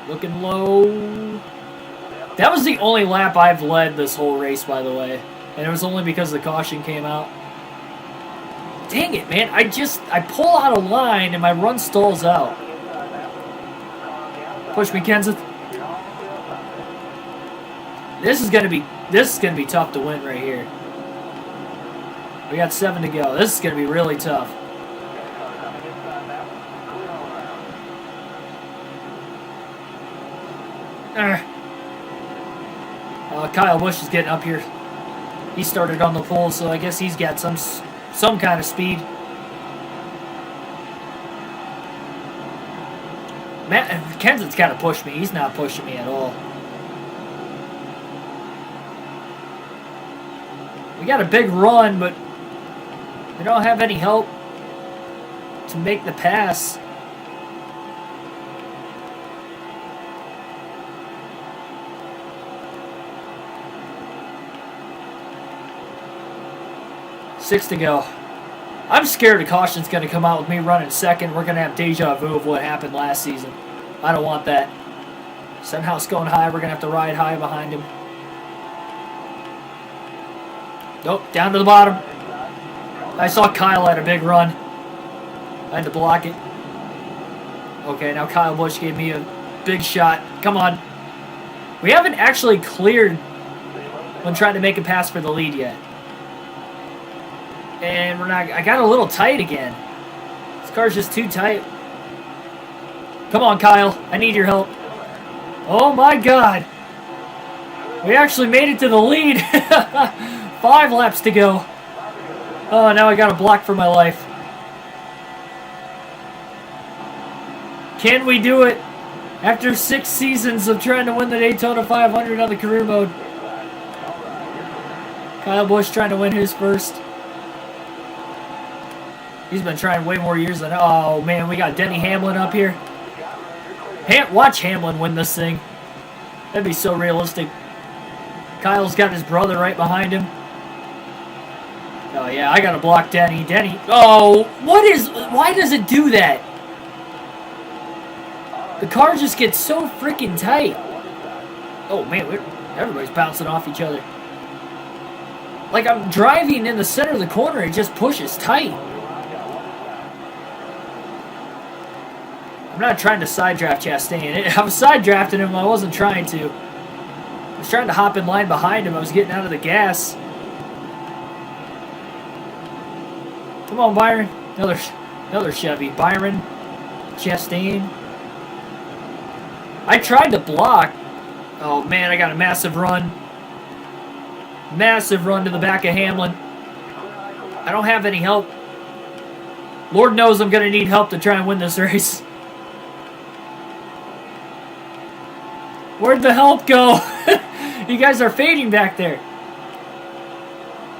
Looking low. That was the only lap I've led this whole race, by the way. And it was only because the caution came out. Dang it, man. I pull out of line and my run stalls out. Push me, Kenseth. This is gonna be tough to win right here. We got 7 to go. This is gonna be really tough. Kyle Busch is getting up here. He started on the pole, so I guess he's got some kind of speed. Kenseth's kind of pushed me. He's not pushing me at all. We got a big run, but we don't have any help to make the pass. Six to go. I'm scared a caution's going to come out with me running second. We're going to have deja vu of what happened last season. I don't want that. Stenhouse going high. We're going to have to ride high behind him. Nope, down to the bottom. I saw Kyle had a big run. I had to block it. Okay, now Kyle Busch gave me a big shot. Come on. We haven't actually cleared when trying to make a pass for the lead yet. And I got a little tight again. This car's just too tight. Come on, Kyle. I need your help. Oh my God. We actually made it to the lead. 5 laps to go. Oh, now I got a block for my life. Can we do it? After 6 seasons of trying to win the Daytona 500 on the career mode. Kyle Busch trying to win his first. He's been trying way more years than... Oh, man, we got Denny Hamlin up here. Watch Hamlin win this thing. That'd be so realistic. Kyle's got his brother right behind him. Oh, yeah, I got to block Denny. Denny... Oh, why does it do that? The car just gets so freaking tight. Oh, man, everybody's bouncing off each other. Like, I'm driving in the center of the corner. It just pushes tight. I'm not trying to side draft Chastain. I was side drafting him. I wasn't trying to. I was trying to hop in line behind him. I was getting out of the gas. Come on, Byron. Another Chevy. Byron. Chastain. I tried to block. Oh, man, I got a massive run. Massive run to the back of Hamlin. I don't have any help. Lord knows I'm going to need help to try and win this race. Where'd the help go? You guys are fading back there.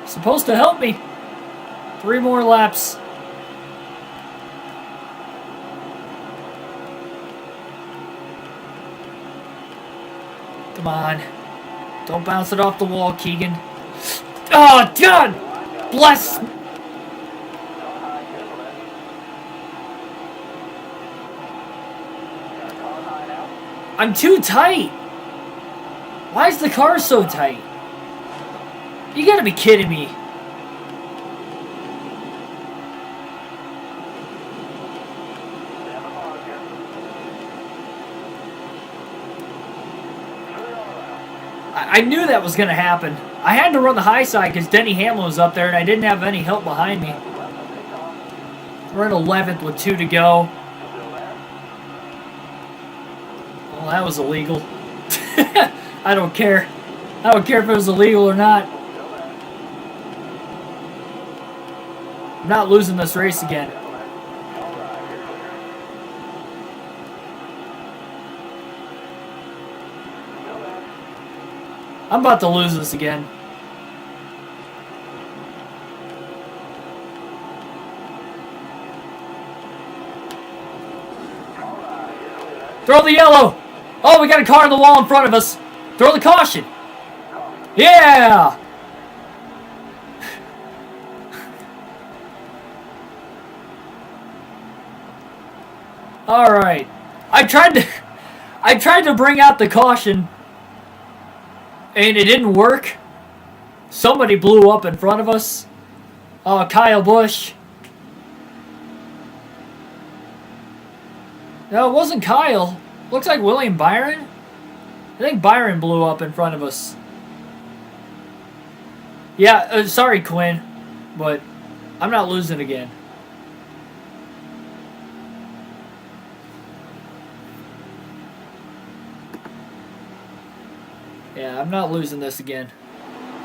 Supposed to help me. 3 more laps. Come on. Don't bounce it off the wall, Keegan. Oh, God! Bless! I'm too tight. Why is the car so tight? You gotta be kidding me. I knew that was going to happen. I had to run the high side because Denny Hamlin was up there and I didn't have any help behind me. We're in 11th with 2 to go. Well, that was illegal. I don't care. I don't care if it was illegal or not. I'm not losing this race again. I'm about to lose this again. Throw the yellow. Oh, we got a car on the wall in front of us. Throw the caution. Yeah. All right. I tried to bring out the caution. And it didn't work. Somebody blew up in front of us. Kyle Busch. No, it wasn't Kyle. Looks like William Byron. I think Byron blew up in front of us. Yeah, sorry, Quinn, but I'm not losing again. Yeah, I'm not losing this again.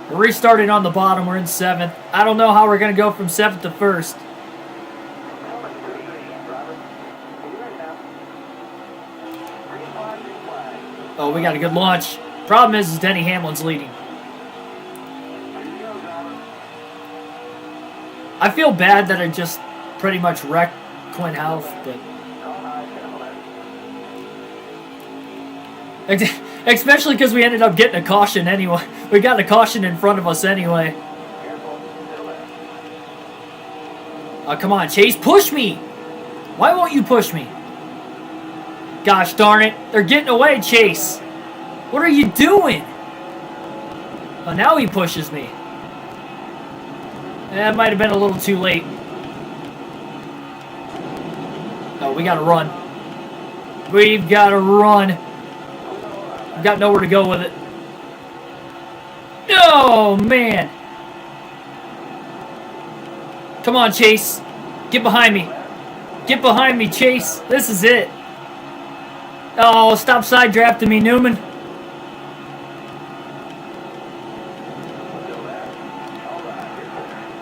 We're restarting on the bottom. We're in 7th. I don't know how we're going to go from 7th to 1st. Oh, we got a good launch. Problem is Denny Hamlin's leading. I feel bad that I just pretty much wrecked Quinn Houff, but... Especially because we ended up getting a caution anyway. We got a caution in front of us anyway. Oh, come on, Chase. Push me! Why won't you push me? Gosh darn it. They're getting away, Chase. What are you doing? Oh, now he pushes me. That might have been a little too late. Oh, we got to run. We've got to run. We've got nowhere to go with it. Oh, man. Come on, Chase. Get behind me. Get behind me, Chase. This is it. Oh, stop side drafting me, Newman.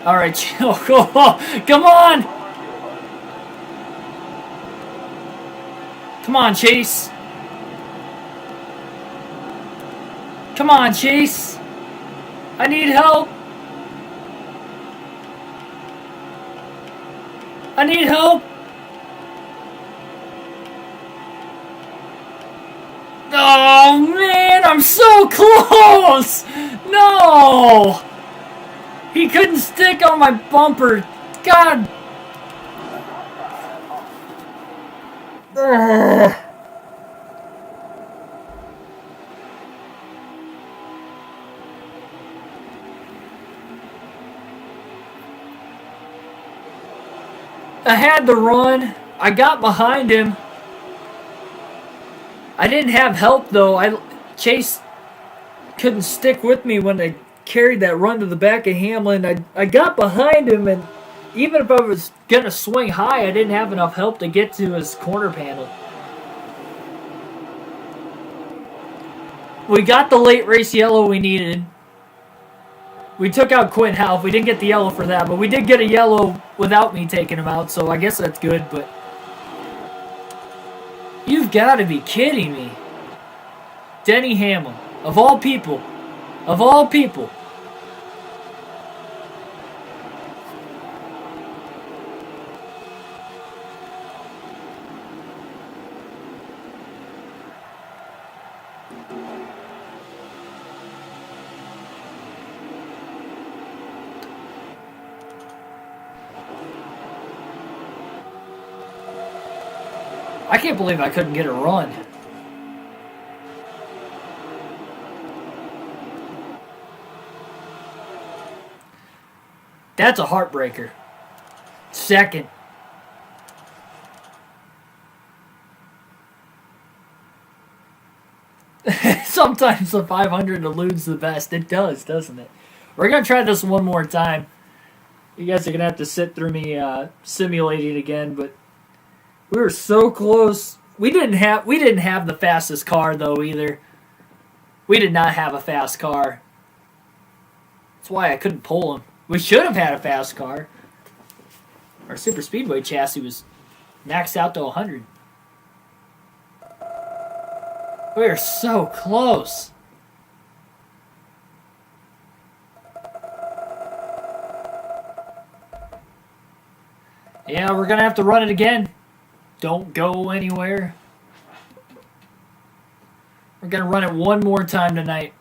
All right, chill. Come on. Come on, Chase. Come on, Chase. I need help. I need help. Oh, man, I'm so close. No. He couldn't stick on my bumper. God. Ugh. I had the run. I got behind him. I didn't have help though. Chase couldn't stick with me when I carried that run to the back of Hamlin. I got behind him, and even if I was going to swing high, I didn't have enough help to get to his corner panel. We got the late race yellow we needed. We took out Quinn Houff. We didn't get the yellow for that, but we did get a yellow without me taking him out, so I guess that's good, but... You've got to be kidding me. Denny Hamlin, of all people. Of all people. I can't believe I couldn't get a run. That's a heartbreaker. Second. Sometimes the 500 eludes the best. It does, doesn't it? We're going to try this one more time. You guys are going to have to sit through me simulating again, but we were so close. We didn't have the fastest car though either. We did not have a fast car. That's why I couldn't pull him. We should have had a fast car. Our super speedway chassis was maxed out to 100. We are so close. Yeah, we're gonna have to run it again. Don't go anywhere. We're going to run it one more time tonight.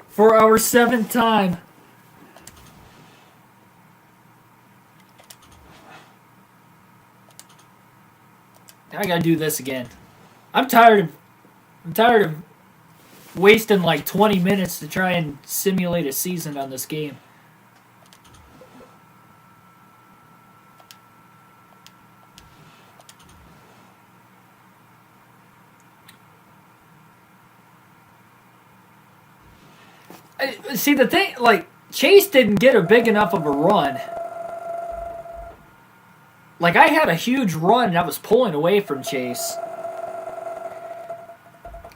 For our 7th time. Now I got to do this again. I'm tired of wasting like 20 minutes to try and simulate a season on this game. See, the thing, like, Chase didn't get a big enough of a run. Like, I had a huge run and I was pulling away from Chase.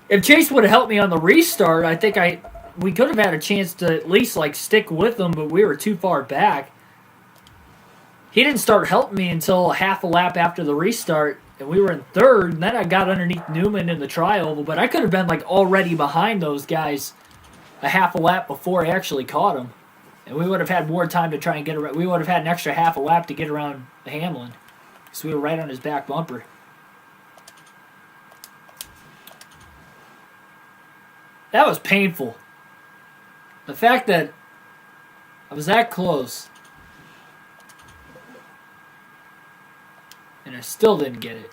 If Chase would have helped me on the restart, I think we could have had a chance to at least, like, stick with him, but we were too far back. He didn't start helping me until half a lap after the restart, and we were in third, and then I got underneath Newman in the tri-oval, but I could have been, like, already behind those guys a half a lap before I actually caught him. And we would have had more time to try and get around. We would have had an extra half a lap to get around Hamlin, because we were right on his back bumper. That was painful. The fact that I was that close and I still didn't get it.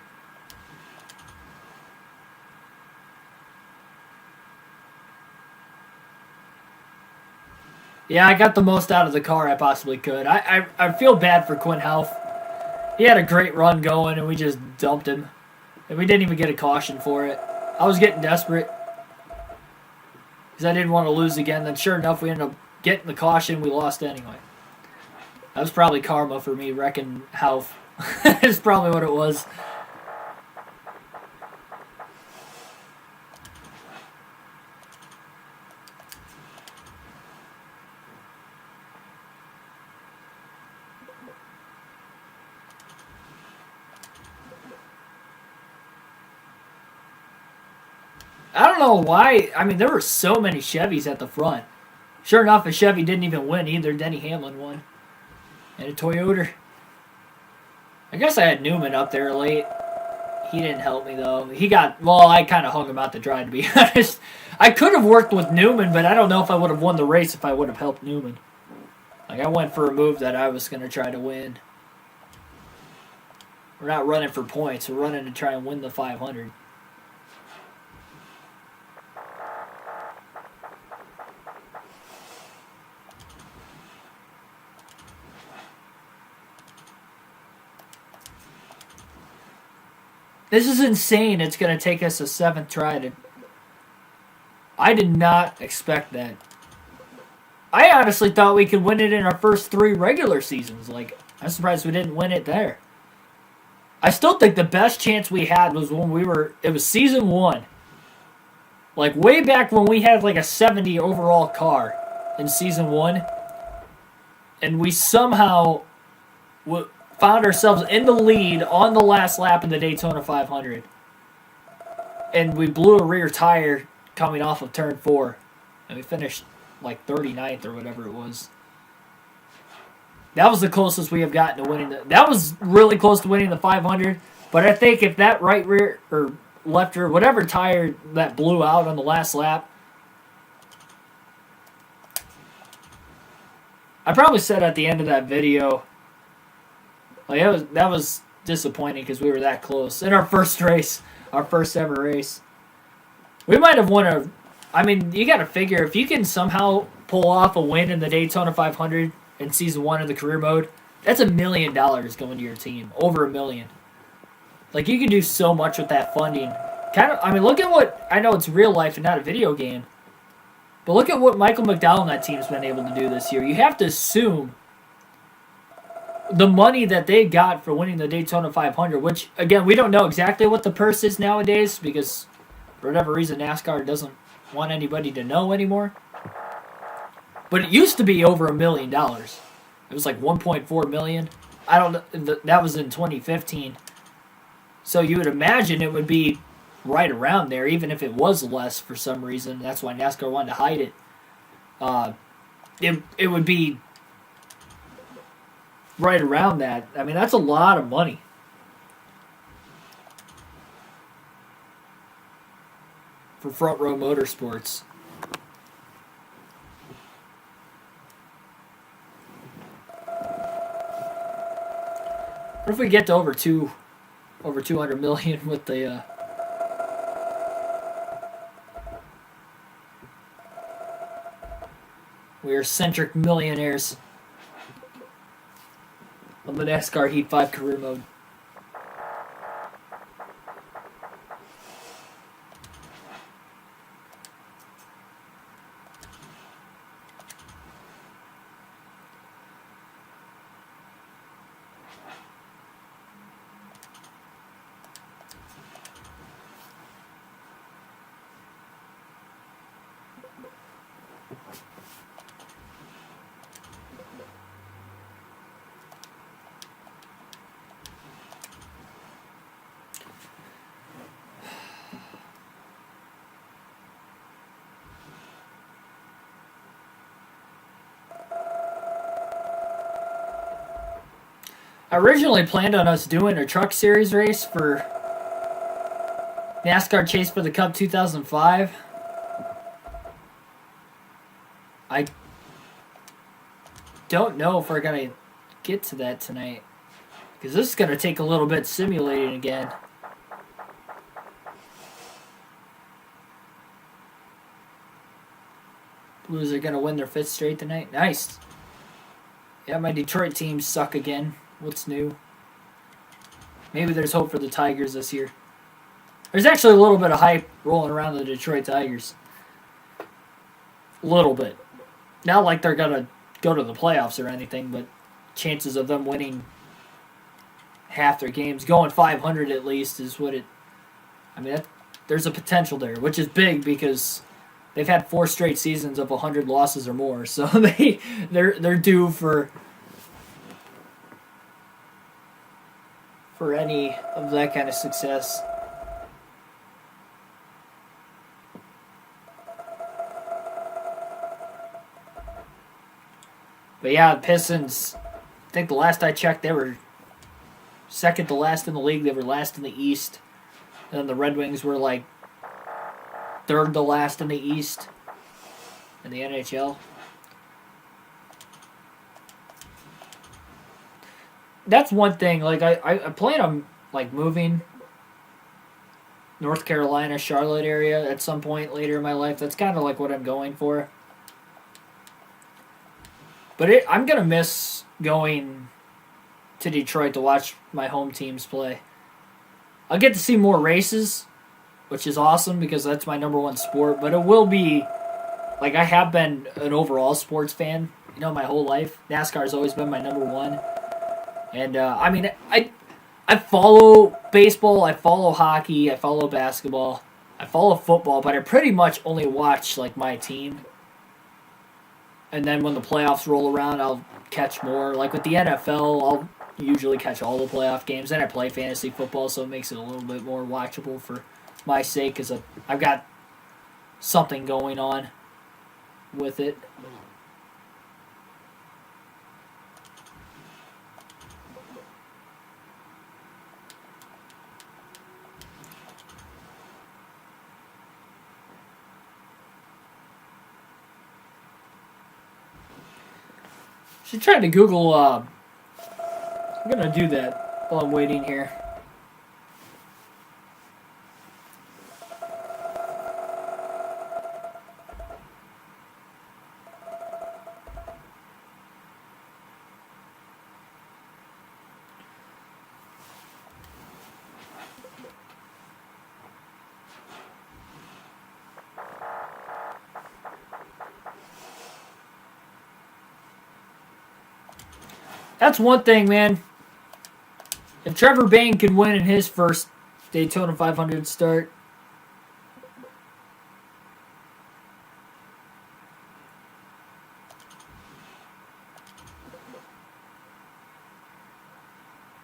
Yeah, I got the most out of the car I possibly could. I feel bad for Quinn Houff. He had a great run going, and we just dumped him. And we didn't even get a caution for it. I was getting desperate because I didn't want to lose again. Then sure enough, we ended up getting the caution. We lost anyway. That was probably karma for me wrecking Houff. That's probably what it was. I don't know why. I mean, there were so many Chevys at the front. Sure enough, a Chevy didn't even win either. Denny Hamlin won. And a Toyota. I guess I had Newman up there late. He didn't help me, though. I kind of hung him out to dry, to be honest. I could have worked with Newman, but I don't know if I would have won the race if I would have helped Newman. Like, I went for a move that I was going to try to win. We're not running for points. We're running to try and win the 500. This is insane. It's going to take us a 7th try. I did not expect that. I honestly thought we could win it in our first 3 regular seasons. Like, I'm surprised we didn't win it there. I still think the best chance we had was when it was season 1. Like, way back when we had like a 70 overall car in season 1. And we somehow found ourselves in the lead on the last lap in the Daytona 500. And we blew a rear tire coming off of turn 4. And we finished like 39th or whatever it was. That was the closest we have gotten to winning. That was really close to winning the 500. But I think if that right rear or left rear, whatever tire that blew out on the last lap, I probably said at the end of that video, like that was disappointing because we were that close in our first race, our first ever race. We might have won I mean, you got to figure if you can somehow pull off a win in the Daytona 500 in season 1 of the career mode, that's $1 million going to your team, over $1 million. Like, you can do so much with that funding. I mean, look at what, I know it's real life and not a video game, but look at what Michael McDowell and that team's been able to do this year. You have to assume the money that they got for winning the Daytona 500, which, again, we don't know exactly what the purse is nowadays because, for whatever reason, NASCAR doesn't want anybody to know anymore. But it used to be over $1 million. It was like $1.4 million. I don't know. That was in 2015. So you would imagine it would be right around there, even if it was less for some reason. That's why NASCAR wanted to hide it. It would be right around that. I mean, that's a lot of money. For Front Row Motorsports. What if we get to over 200 million with the we are centric millionaires on the NASCAR Heat 5 career mode. I originally planned on us doing a truck series race for NASCAR Chase for the Cup 2005. I don't know if we're going to get to that tonight, because this is going to take a little bit simulating again. Blues are going to win their 5th straight tonight. Nice. Yeah, my Detroit teams suck again. What's new? Maybe there's hope for the Tigers this year. There's actually a little bit of hype rolling around the Detroit Tigers. A little bit. Not like they're going to go to the playoffs or anything, but chances of them winning half their games, going 500 at least, is what it... I mean, there's a potential there, which is big because they've had 4 straight seasons of 100 losses or more. So they're due for any of that kind of success. But yeah, the Pistons, I think the last I checked, they were second to last in the league. They were last in the East. And then the Red Wings were like third to last in the East in the NHL. That's one thing. Like I plan on like moving North Carolina, Charlotte area at some point later in my life. That's kind of like what I'm going for. But I'm going to miss going to Detroit to watch my home teams play. I'll get to see more races, which is awesome because that's my number one sport. But it will be, like, I have been an overall sports fan, my whole life. NASCAR has always been my number one. And, I mean, I follow baseball, I follow hockey, I follow basketball, I follow football, but I pretty much only watch, like, my team. And then when the playoffs roll around, I'll catch more. Like with the NFL, I'll usually catch all the playoff games. Then I play fantasy football, so it makes it a little bit more watchable for my sake because I've got something going on with it. Should try to Google, I'm going to do that while I'm waiting here. That's one thing, man. If Trevor Bayne could win in his first Daytona 500 start,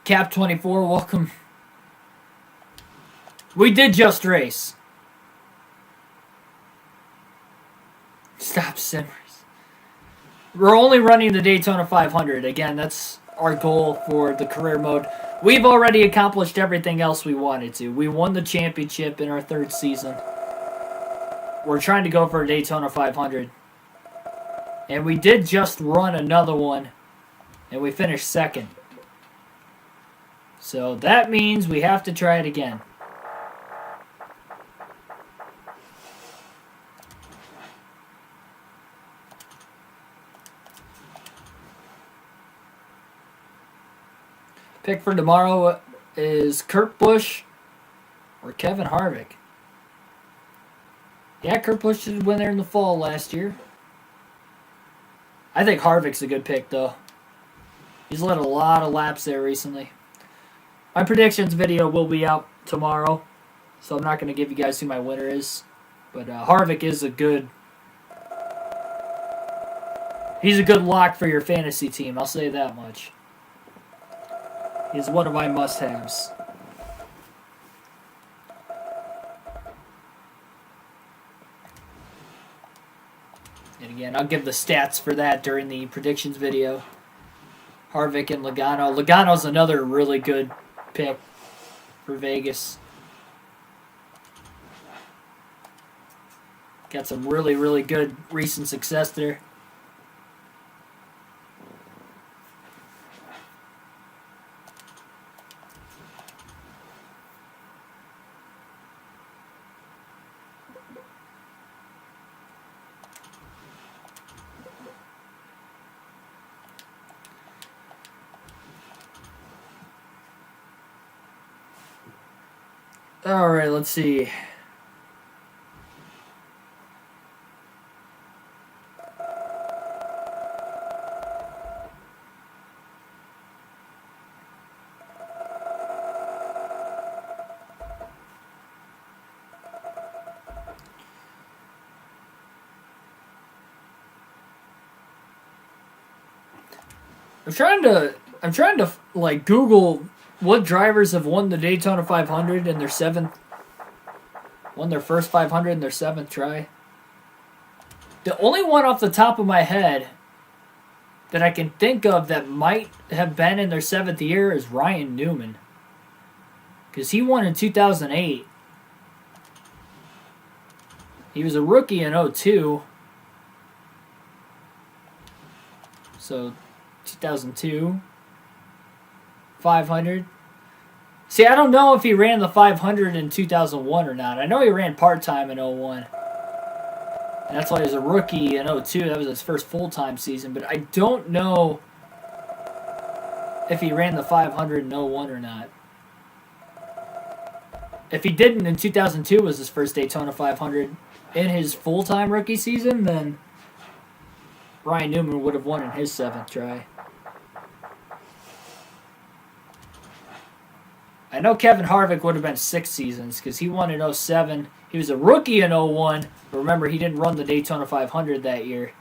Cap 24, welcome. We did just race. Stop simmers. We're only running the Daytona 500. Again, that's our goal for the career mode. We've already accomplished everything else we wanted to. We won the championship in our 3rd season. We're trying to go for a Daytona 500. And we did just run another one, and we finished 2nd. So that means we have to try it again. Pick for tomorrow is Kurt Busch or Kevin Harvick. Yeah, Kurt Busch did win there in the fall last year. I think Harvick's a good pick, though. He's led a lot of laps there recently. My predictions video will be out tomorrow, so I'm not going to give you guys who my winner is. But Harvick is a good He's a good lock for your fantasy team, I'll say that much. He's one of my must-haves. And again, I'll give the stats for that during the predictions video. Harvick and Logano. Logano's another really good pick for Vegas. Got some really, really good recent success there. All right, let's see. I'm trying to like Google what drivers have won the Daytona 500 in their won their first 500 in their 7th try. The only one off the top of my head that I can think of that might have been in their 7th year is Ryan Newman. Because he won in 2008. He was a rookie in 2002. So 2002, 500. See, I don't know if he ran the 500 in 2001 or not. I know he ran part-time in 2001. And that's why he was a rookie in 2002. That was his first full-time season. But I don't know if he ran the 500 in 2001 or not. If he didn't in 2002 was his first Daytona 500 in his full-time rookie season, then Ryan Newman would have won in his 7th try. I know Kevin Harvick would have been 6 seasons because he won in 2007. He was a rookie in 2001. But remember, he didn't run the Daytona 500 that year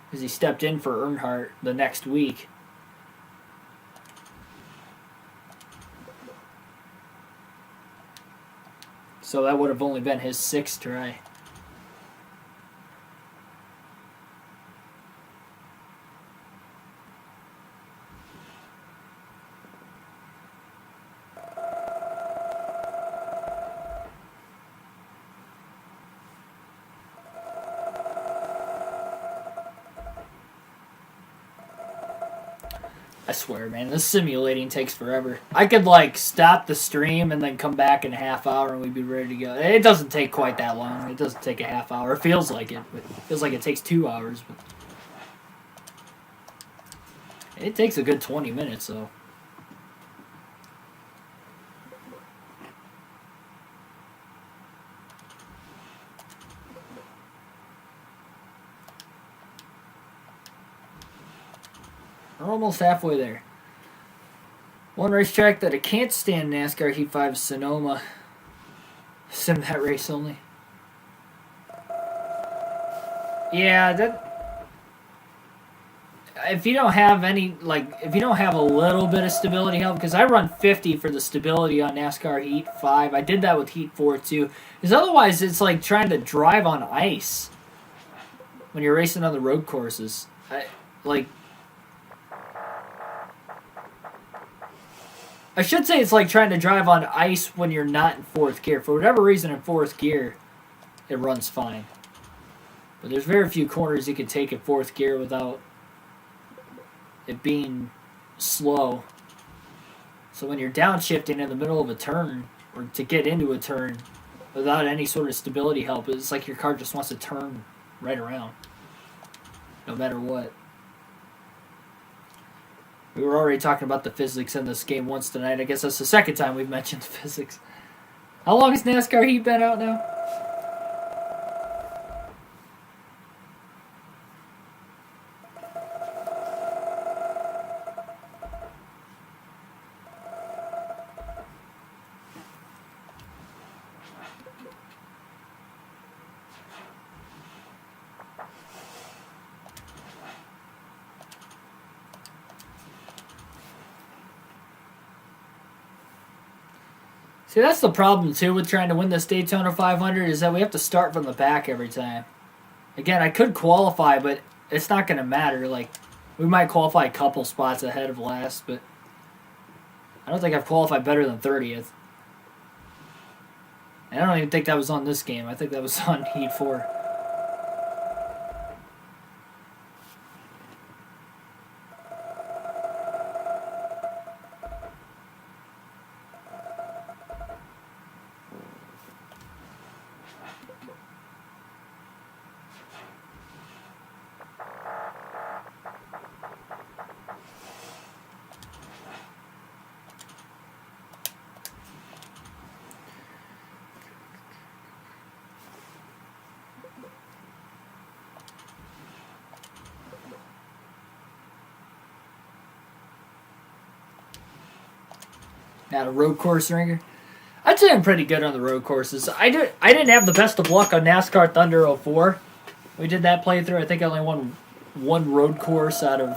because he stepped in for Earnhardt the next week. So that would have only been his 6th try. I swear, man, this simulating takes forever. I could, like, stop the stream and then come back in a half hour and we'd be ready to go. It doesn't take quite that long. It doesn't take a half hour. It feels like it, but it feels like it takes 2 hours. But it takes a good 20 minutes, though. We're almost halfway there. One racetrack that I can't stand NASCAR Heat 5 is Sonoma. Sim that race only. Yeah, that... If you don't have any, like, if you don't have a little bit of stability help, because I run 50 for the stability on NASCAR Heat 5. I did that with Heat 4 too. Because otherwise it's like trying to drive on ice when you're racing on the road courses. I should say it's like trying to drive on ice when you're not in 4th gear. For whatever reason, in 4th gear, it runs fine. But there's very few corners you can take in 4th gear without it being slow. So when you're downshifting in the middle of a turn, or to get into a turn, without any sort of stability help, it's like your car just wants to turn right around, no matter what. We were already talking about the physics in this game once tonight. I guess that's the second time we've mentioned the physics. How long has NASCAR Heat been out now? See, that's the problem, too, with trying to win this Daytona 500 is that we have to start from the back every time. Again, I could qualify, but it's not going to matter. Like, we might qualify a couple spots ahead of last, but I don't think I've qualified better than 30th. And I don't even think that was on this game. I think that was on Heat 4. Not a road course ringer. I'd say I'm pretty good on the road courses. I didn't have the best of luck on NASCAR Thunder 04. We did that playthrough. I think I only won one road course out of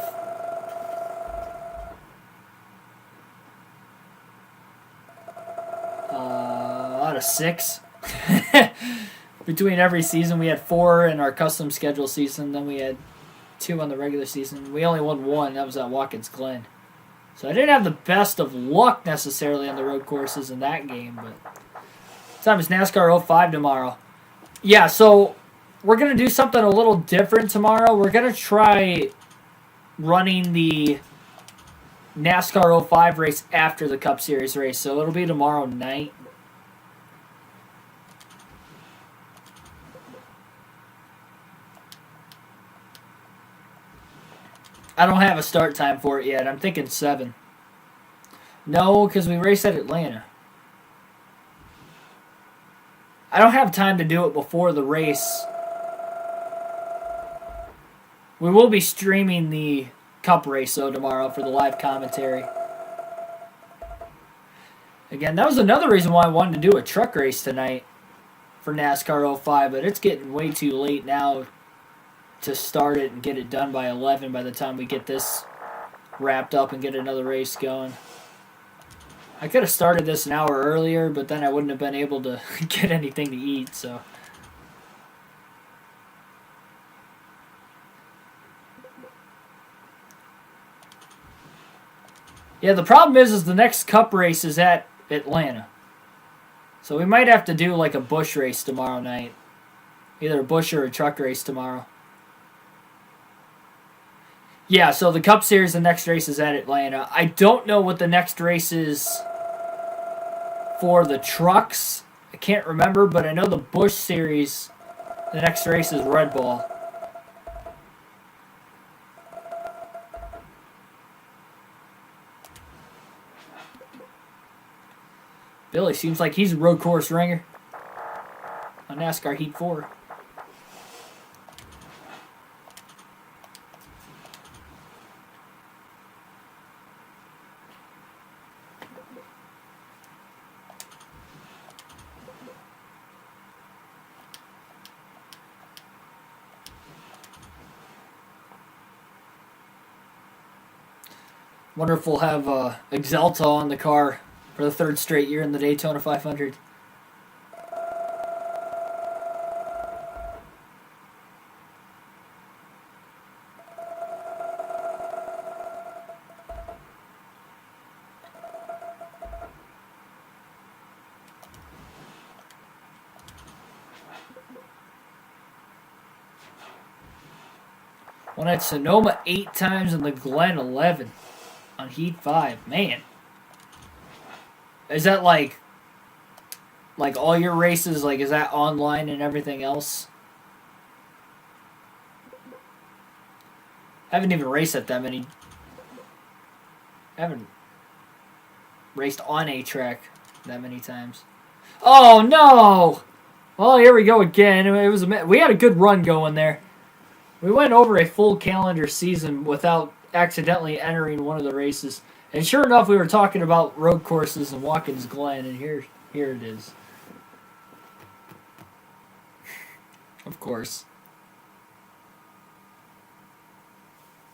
six. Between every season, we had 4 in our custom schedule season. Then we had 2 on the regular season. We only won 1. That was at Watkins Glen. So I didn't have the best of luck necessarily on the road courses in that game. But time is NASCAR 05 tomorrow. Yeah, so we're going to do something a little different tomorrow. We're going to try running the NASCAR 05 race after the Cup Series race. So it'll be tomorrow night. I don't have a start time for it yet. I'm thinking 7. No, because we race at Atlanta. I don't have time to do it before the race. We will be streaming the Cup race, though, tomorrow for the live commentary. Again, that was another reason why I wanted to do a truck race tonight for NASCAR 05, but it's getting way too late now to start it and get it done by 11 by the time we get this wrapped up and get another race going. I could have started this an hour earlier, but then I wouldn't have been able to get anything to eat, so. Yeah, the problem is the next Cup race is at Atlanta. So we might have to do like a Busch race tomorrow night. Either a Busch or a truck race tomorrow. Yeah, so the Cup Series, the next race is at Atlanta. I don't know what the next race is for the trucks. I can't remember, but I know the Busch Series, the next race is Red Bull. Billy seems like he's a road course ringer on NASCAR Heat 4. Wonder if we'll have Exalta on the car for the 3rd straight year in the Daytona 500. Won at Sonoma 8 times and the Glen 11 on Heat 5. Man. Is that like all your races, like is that online and everything else? I haven't even raced at that many. I haven't raced on a track that many times. Oh no! Well, here we go again. We had a good run going there. We went over a full calendar season without accidentally entering one of the races. And sure enough, we were talking about road courses and Watkins Glen, and here it is. Of course.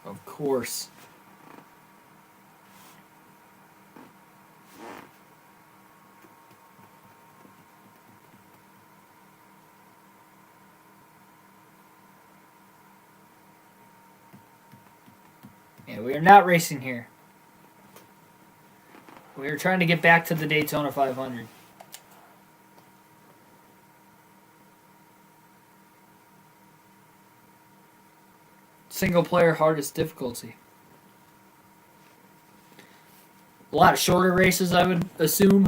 Of course. Yeah, we are not racing here. We are trying to get back to the Daytona 500. Single player hardest difficulty. A lot of shorter races, I would assume.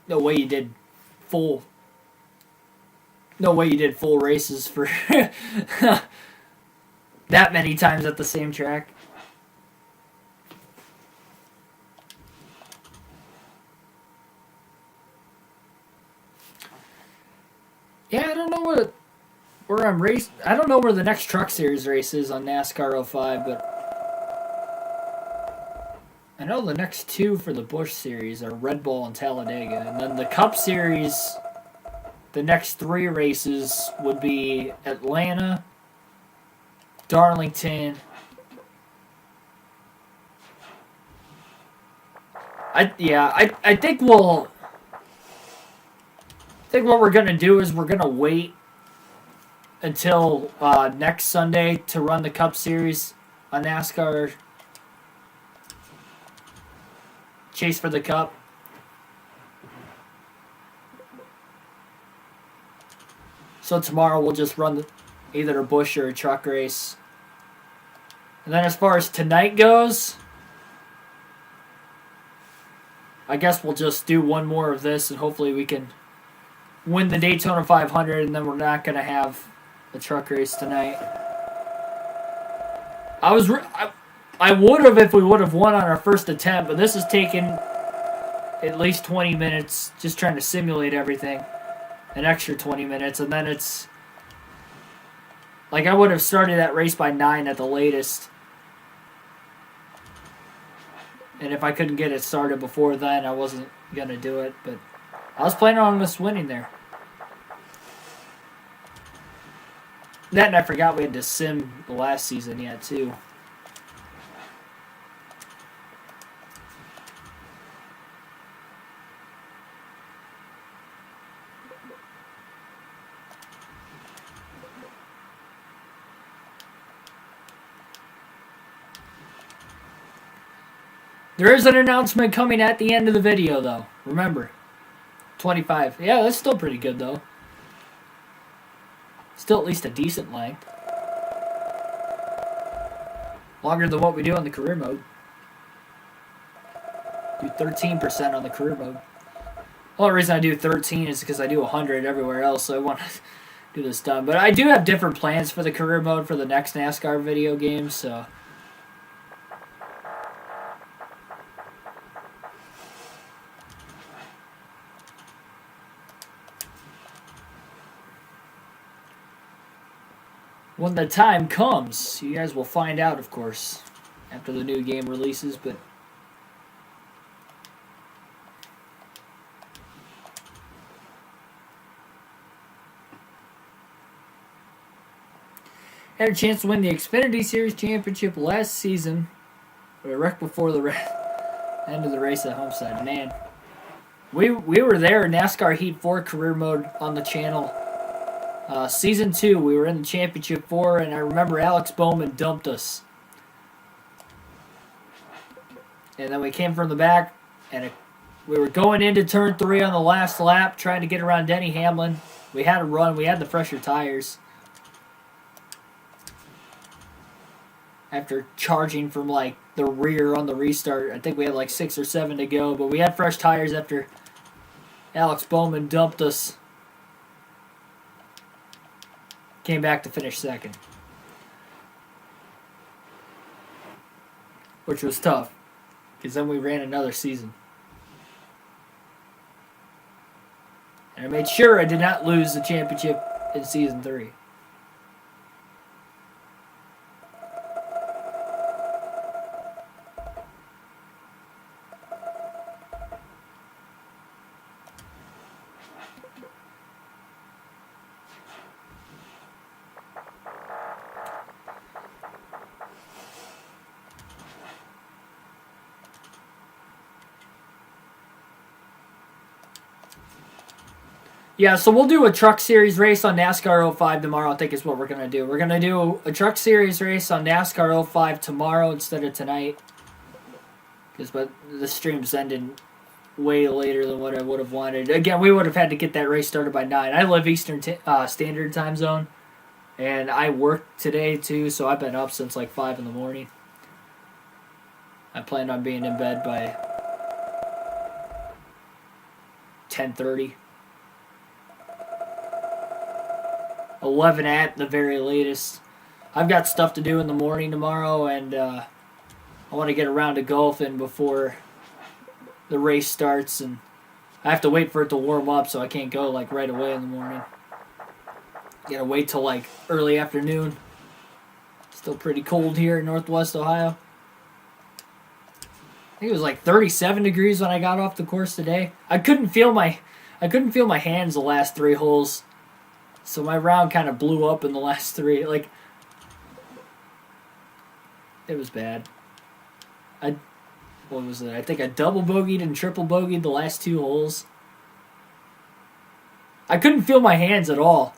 No way you did full. No way you did full races for that many times at the same track. Yeah, I don't know where I'm racing. I don't know where the next Truck Series race is on NASCAR 05, but I know the next two for the Busch Series are Red Bull and Talladega, and then the Cup Series. The next three races would be Atlanta, Darlington. I think we'll. I think what we're gonna do is we're gonna wait until next Sunday to run the Cup Series on NASCAR. Chase for the Cup. So tomorrow we'll just run either a Busch or a truck race. And then as far as tonight goes, I guess we'll just do one more of this and hopefully we can win the Daytona 500 and then we're not going to have a truck race tonight. I would have if we would have won on our first attempt, but this has taken at least 20 minutes just trying to simulate everything. An extra 20 minutes, and then it's like I would have started that race by 9 at the latest. And if I couldn't get it started before then, I wasn't going to do it, but I was planning on us winning there. That and I forgot we had to sim the last season yet, too. There is an announcement coming at the end of the video, though. Remember, 25. Yeah, that's still pretty good, though. Still at least a decent length. Longer than what we do on the career mode. Do 13% on the career mode. The only reason I do 13 is because I do 100 everywhere else, so I want to do this done. But I do have different plans for the career mode for the next NASCAR video game, so... when the time comes, you guys will find out, of course, after the new game releases, but... had a chance to win the Xfinity Series Championship last season, but a wreck before the end of the race at Homestead. Man, we were there in NASCAR Heat 4 career mode on the channel. Season 2, we were in the Championship 4, and I remember Alex Bowman dumped us. And then we came from the back, and we were going into Turn 3 on the last lap, trying to get around Denny Hamlin. We had a run. We had the fresher tires. After charging from, like, the rear on the restart. I think we had, like, 6 or 7 to go, but we had fresh tires after Alex Bowman dumped us. Came back to finish second. Which was tough. Because then we ran another season. And I made sure I did not lose the championship in Season 3. Yeah, so we'll do a truck series race on NASCAR 05 tomorrow, I think is what we're going to do. We're going to do a truck series race on NASCAR 05 tomorrow instead of tonight. But the stream's ending way later than what I would have wanted. Again, we would have had to get that race started by 9. I live Eastern Standard Time Zone, and I work today too, so I've been up since like 5 in the morning. I planned on being in bed by 10:30. 11 at the very latest. I've got stuff to do in the morning tomorrow, and I want to get around to golfing before the race starts, and I have to wait for it to warm up, so I can't go like right away in the morning. Gotta wait till like early afternoon. Still pretty cold here in Northwest Ohio. I think it was like 37 degrees when I got off the course today. I couldn't feel my hands the last 3 holes. So my round kind of blew up in the last 3. Like, it was bad. What was it? I think I double bogeyed and triple bogeyed the last 2 holes. I couldn't feel my hands at all.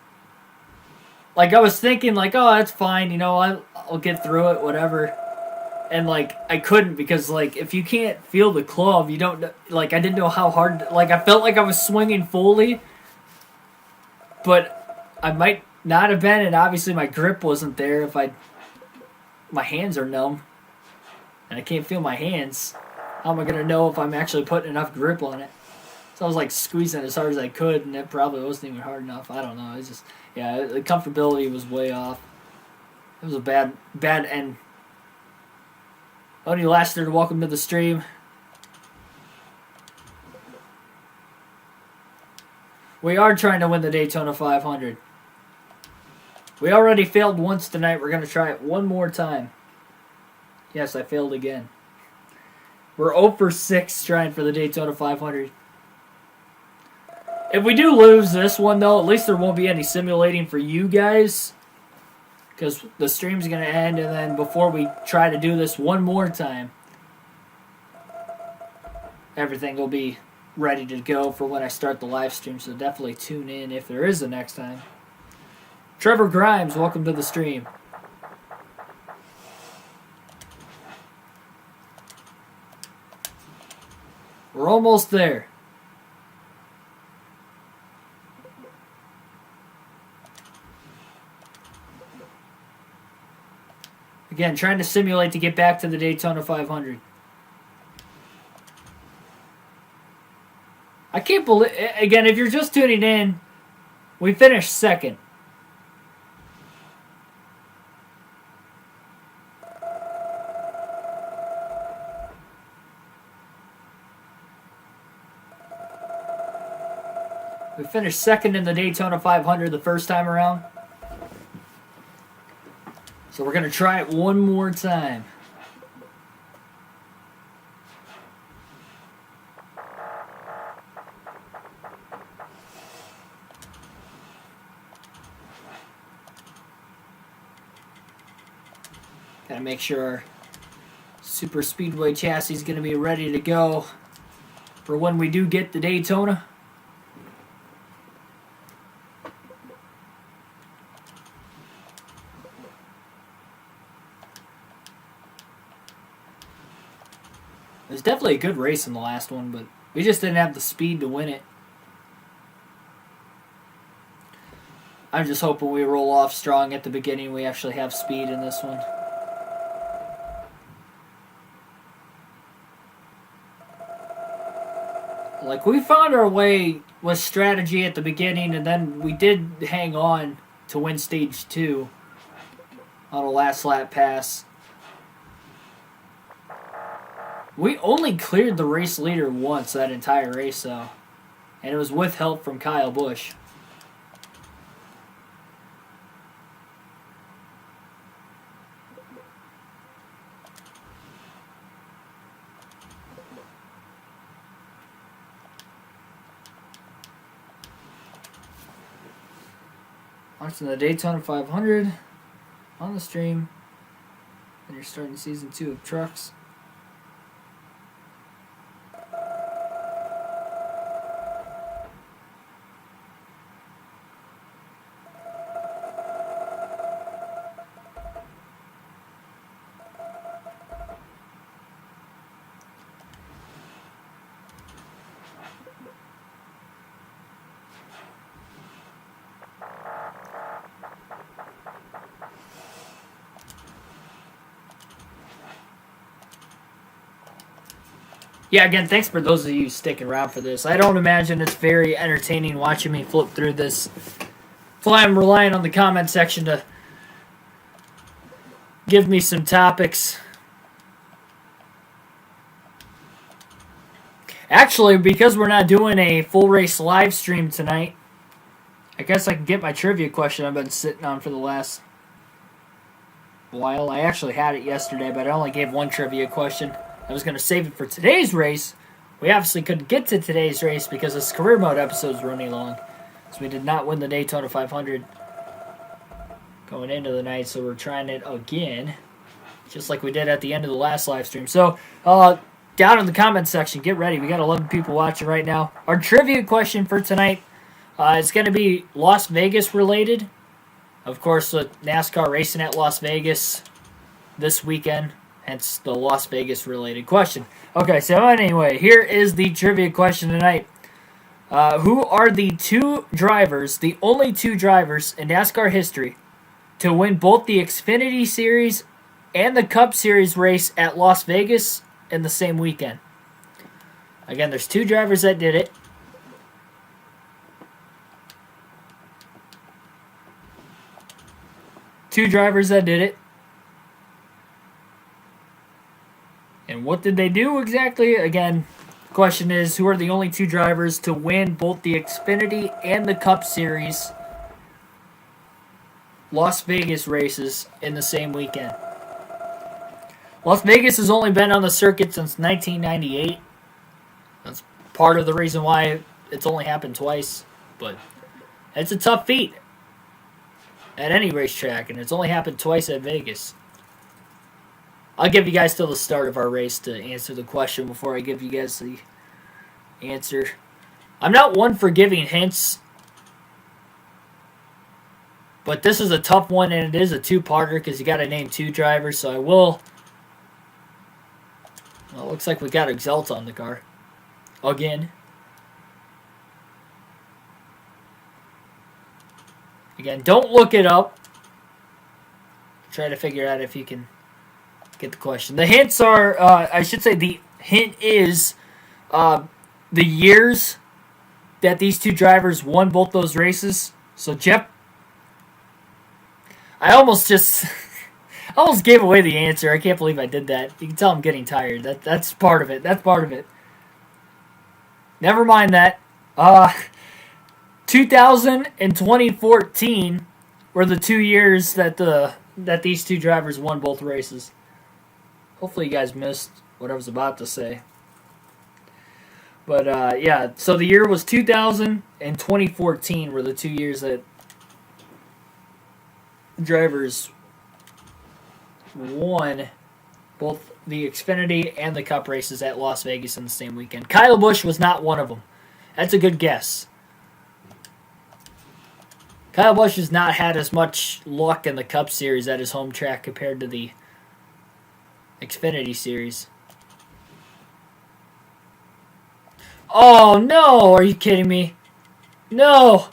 Like, I was thinking, like, oh, that's fine, you know, I'll get through it, whatever. And, like, I couldn't because, like, if you can't feel the club, you don't, like, I didn't know how hard, like, I felt like I was swinging fully, but I might not have been, and obviously my grip wasn't there if my hands are numb, and I can't feel my hands. How am I going to know if I'm actually putting enough grip on it? So I was, like, squeezing as hard as I could, and it probably wasn't even hard enough. I don't know. It's just, yeah, the comfortability was way off. It was a bad end. Only Laster, welcome to the stream. We are trying to win the Daytona 500. We already failed once tonight. We're going to try it one more time. Yes, I failed again. We're 0 for 6 trying for the Daytona 500. If we do lose this one, though, at least there won't be any simulating for you guys. Because the stream's going to end, and then before we try to do this one more time, everything will be ready to go for when I start the live stream. So definitely tune in if there is a next time. Trevor Grimes, welcome to the stream. We're almost there. Again, trying to simulate to get back to the Daytona 500. I can't believe, again, if you're just tuning in, we finished second. We finished second in the Daytona 500 the first time around. So we're going to try it one more time. Gotta make sure our Super Speedway chassis is going to be ready to go for when we do get the Daytona. It was definitely a good race in the last one, but we just didn't have the speed to win it. I'm just hoping we roll off strong at the beginning. We actually have speed in this one. Like, we found our way with strategy at the beginning, and then we did hang on to win stage 2 on a last lap pass. We only cleared the race leader once that entire race, though. And it was with help from Kyle Busch. Watching the Daytona 500 on the stream. And you're starting season 2 of trucks. Yeah, again, thanks for those of you sticking around for this. I don't imagine it's very entertaining watching me flip through this. So I'm relying on the comment section to give me some topics. Actually, because we're not doing a full race live stream tonight, I guess I can get my trivia question I've been sitting on for the last while. I actually had it yesterday, but I only gave one trivia question. I was going to save it for today's race. We obviously couldn't get to today's race because this career mode episode is running long. So we did not win the Daytona 500 going into the night, so we're trying it again, just like we did at the end of the last live stream. So, down in the comment section, get ready. We got 11 people watching right now. Our trivia question for tonight is going to be Las Vegas related. Of course, with NASCAR racing at Las Vegas this weekend, hence the Las Vegas related question. Okay, so anyway, here is the trivia question tonight. Who are the only two drivers in NASCAR history to win both the Xfinity Series and the Cup Series race at Las Vegas in the same weekend? Again, there's two drivers that did it. Two drivers that did it. And what did they do exactly? Again, the question is, who are the only two drivers to win both the Xfinity and the Cup Series Las Vegas races in the same weekend? Las Vegas has only been on the circuit since 1998. That's part of the reason why it's only happened twice. But it's a tough feat at any racetrack, and it's only happened twice at Vegas. I'll give you guys till the start of our race to answer the question before I give you guys the answer. I'm not one for giving hints, but this is a tough one, and it is a two-parter because you got to name two drivers, so I will. Well, it looks like we got Exalt on the car. Again. Again, don't look it up. Try to figure out if you can get the question. The hints are, I should say the hint is the years that these two drivers won both those races. So Jeff, I almost gave away the answer. I can't believe I did that. You can tell I'm getting tired. That's part of it. That's part of it. Never mind that. 2000 and 2014 were the 2 years that these two drivers won both races. Hopefully you guys missed what I was about to say. But yeah, so the year was 2000 and 2014 were the 2 years that drivers won both the Xfinity and the Cup races at Las Vegas in the same weekend. Kyle Busch was not one of them. That's a good guess. Kyle Busch has not had as much luck in the Cup Series at his home track compared to the Xfinity Series. Oh, no! Are you kidding me? No!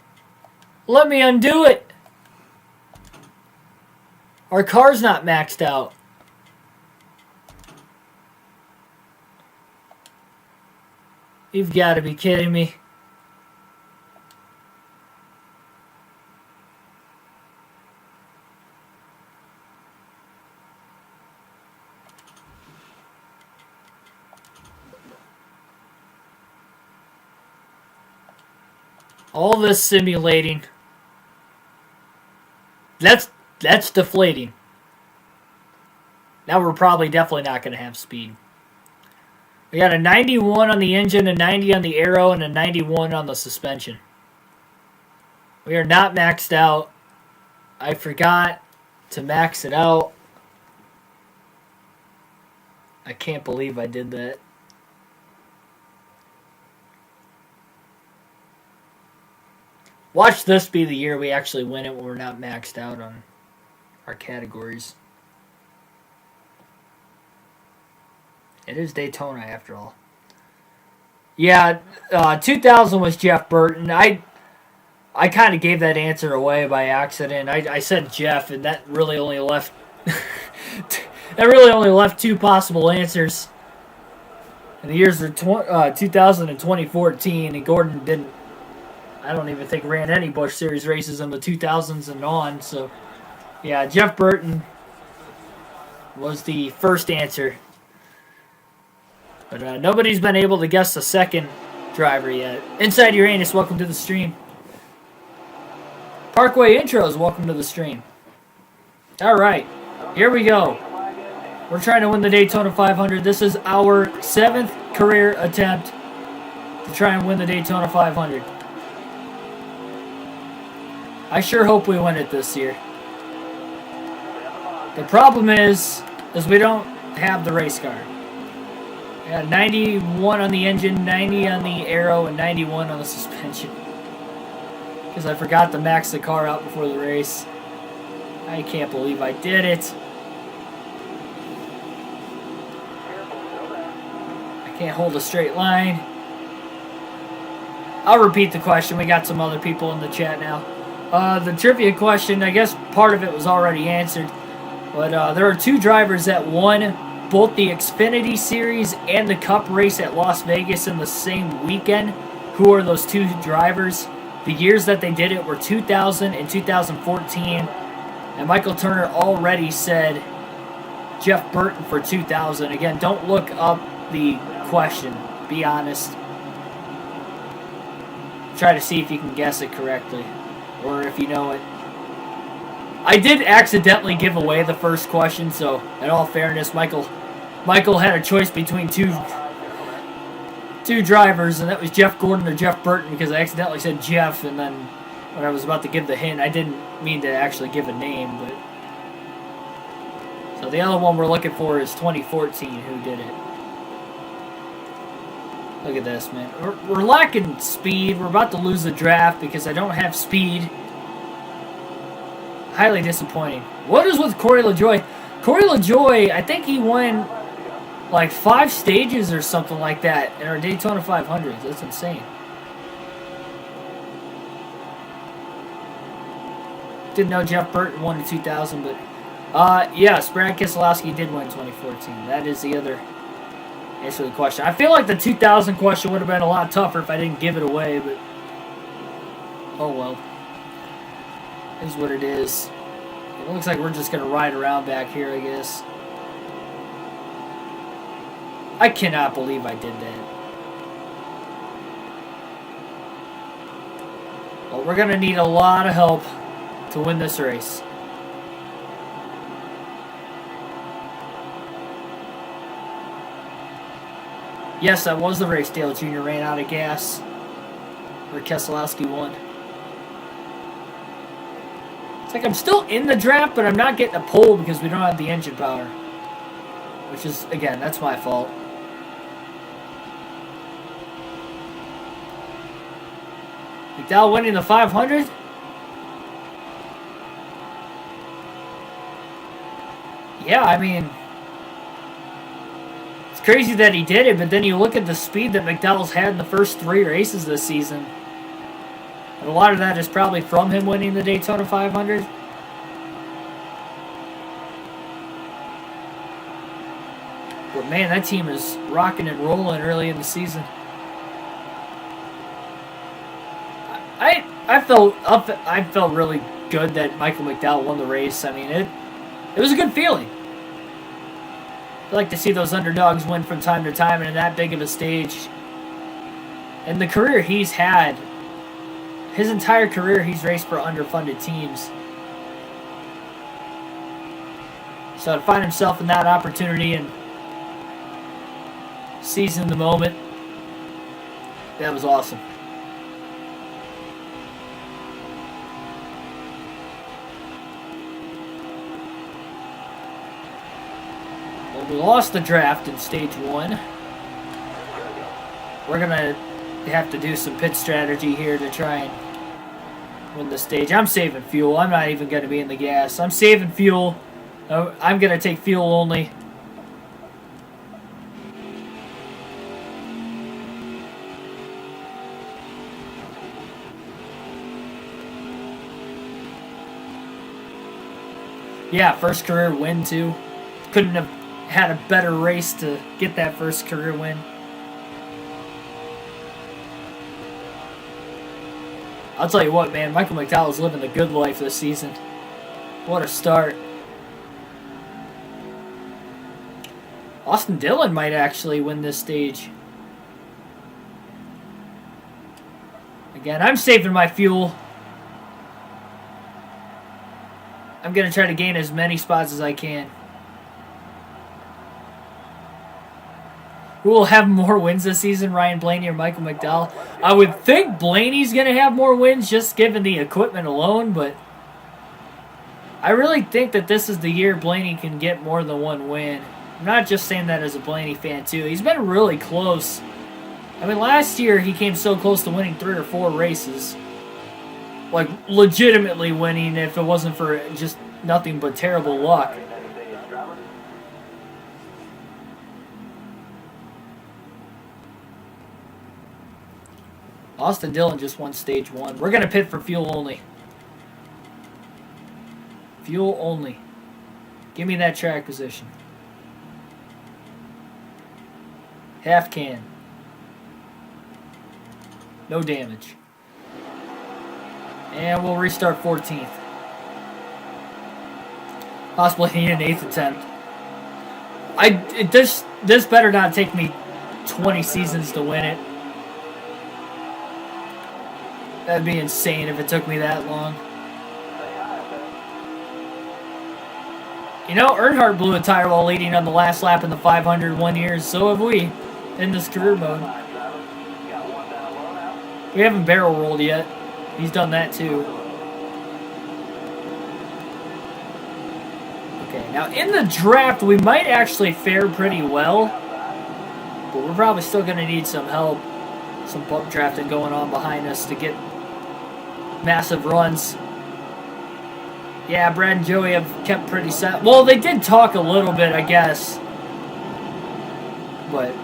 Let me undo it! Our car's not maxed out. You've got to be kidding me. All this simulating. That's deflating. Now we're probably definitely not going to have speed. We got a 91 on the engine, a 90 on the aero, and a 91 on the suspension. We are not maxed out. I forgot to max it out. I can't believe I did that. Watch this be the year we actually win it when we're not maxed out on our categories. It is Daytona after all. Yeah, 2000 was Jeff Burton. I kind of gave that answer away by accident. I said Jeff, and that really only left two possible answers. And the years are 2000 and 2014, and Gordon didn't, I don't even think, ran any Busch Series races in the 2000s and on. So, yeah, Jeff Burton was the first answer. But nobody's been able to guess the second driver yet. Inside Uranus, welcome to the stream. Parkway Intros, welcome to the stream. All right, here we go. We're trying to win the Daytona 500. This is our 7th career attempt to try and win the Daytona 500. I sure hope we win it this year. The problem is we don't have the race car. We got 91 on the engine, 90 on the aero, and 91 on the suspension. Because I forgot to max the car out before the race. I can't believe I did it. I can't hold a straight line. I'll repeat the question. We got some other people in the chat now. The trivia question, I guess part of it was already answered. But there are 2 drivers that won both the Xfinity Series and the Cup race at Las Vegas in the same weekend. Who are those 2 drivers? The years that they did it were 2000 and 2014. And Michael Turner already said Jeff Burton for 2000. Again, don't look up the question. Be honest. Try to see if you can guess it correctly. Or if you know it. I did accidentally give away the first question, so in all fairness, Michael had a choice between two drivers, and that was Jeff Gordon or Jeff Burton, because I accidentally said Jeff, and then when I was about to give the hint, I didn't mean to actually give a name. But so the other one we're looking for is 2014, who did it. Look at this, man. We're lacking speed. We're about to lose the draft because I don't have speed. Highly disappointing. What is with Corey LaJoie? Corey LaJoie, I think he won like 5 stages or something like that in our Daytona 500s. That's insane. Didn't know Jeff Burton won in 2000, but yes, Brad Keselowski did win 2014. That is the other answer to the question. I feel like the 2000 question would have been a lot tougher if I didn't give it away, but oh well. It is what it is. It looks like we're just going to ride around back here, I guess. I cannot believe I did that. Well, we're going to need a lot of help to win this race. Yes, that was the race. Dale Jr. ran out of gas. Where Keselowski won. It's like I'm still in the draft, but I'm not getting a pole because we don't have the engine power. Which is, again, that's my fault. McDowell winning the 500? Yeah, I mean, it's crazy that he did it, but then you look at the speed that McDowell's had in the first 3 races this season. And a lot of that is probably from him winning the Daytona 500. But man, that team is rocking and rolling early in the season. I felt really good that Michael McDowell won the race. I mean, it was a good feeling. I like to see those underdogs win from time to time and in that big of a stage. And the career he's had, his entire career, he's raced for underfunded teams. So to find himself in that opportunity and seizing the moment, that was awesome. Well, we lost the draft in stage 1. We're going to have to do some pit strategy here to try and win the stage. I'm saving fuel. I'm not even going to be in the gas. I'm saving fuel. I'm going to take fuel only. Yeah, first career win too. Couldn't have had a better race to get that first career win. I'll tell you what, man. Michael McDowell's living the good life this season. What a start. Austin Dillon might actually win this stage. Again, I'm saving my fuel. I'm going to try to gain as many spots as I can. Who will have more wins this season, Ryan Blaney or Michael McDowell? I would think Blaney's going to have more wins just given the equipment alone, but I really think that this is the year Blaney can get more than one win. I'm not just saying that as a Blaney fan, too. He's been really close. I mean, last year he came so close to winning 3 or 4 races. Like, legitimately winning if it wasn't for just nothing but terrible luck. Austin Dillon just won stage 1. We're going to pit for fuel only. Fuel only. Give me that track position. Half can. No damage. And we'll restart 14th. Possibly need an 8th attempt. This better not take me 20 seasons to win it. That'd be insane if it took me that long. You know, Earnhardt blew a tire while leading on the last lap in the 500 one year. So have we in this career mode. We haven't barrel rolled yet. He's done that too. Okay, now in the draft, we might actually fare pretty well. But we're probably still going to need some help. Some bump drafting going on behind us to get massive runs. Yeah, Brad and Joey have kept pretty set. Well, they did talk a little bit, I guess. But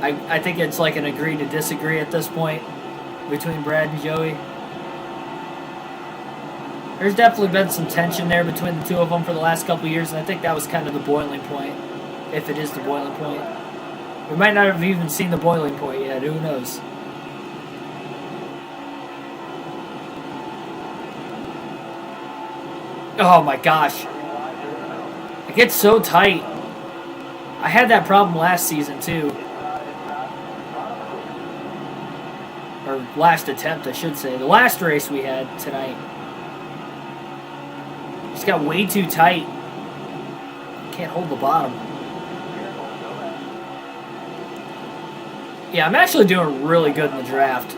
I think it's like an agree to disagree at this point between Brad and Joey. There's definitely been some tension there between the two of them for the last couple of years, and I think that was kind of the boiling point, if it is the boiling point. We might not have even seen the boiling point yet. Who knows? Oh my gosh. It gets so tight. I had that problem last season too. Or last attempt, I should say. The last race we had tonight. It's got way too tight. Can't hold the bottom. Yeah, I'm actually doing really good in the draft.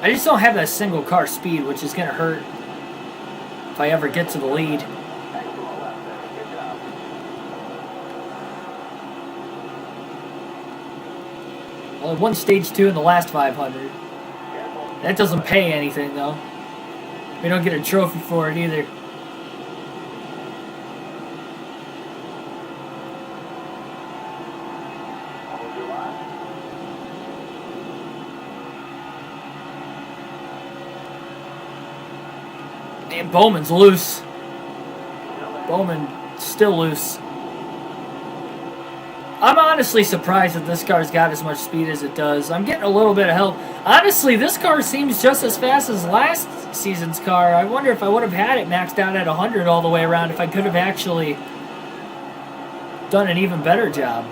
I just don't have that single car speed, which is going to hurt if I ever get to the lead. Only one stage 2 in the last 500. That doesn't pay anything, though. We don't get a trophy for it either. And Bowman's loose. Bowman still loose. I'm honestly surprised that this car's got as much speed as it does. I'm getting a little bit of help. Honestly, this car seems just as fast as last season's car. I wonder if I would have had it maxed out at 100 all the way around, if I could have actually done an even better job.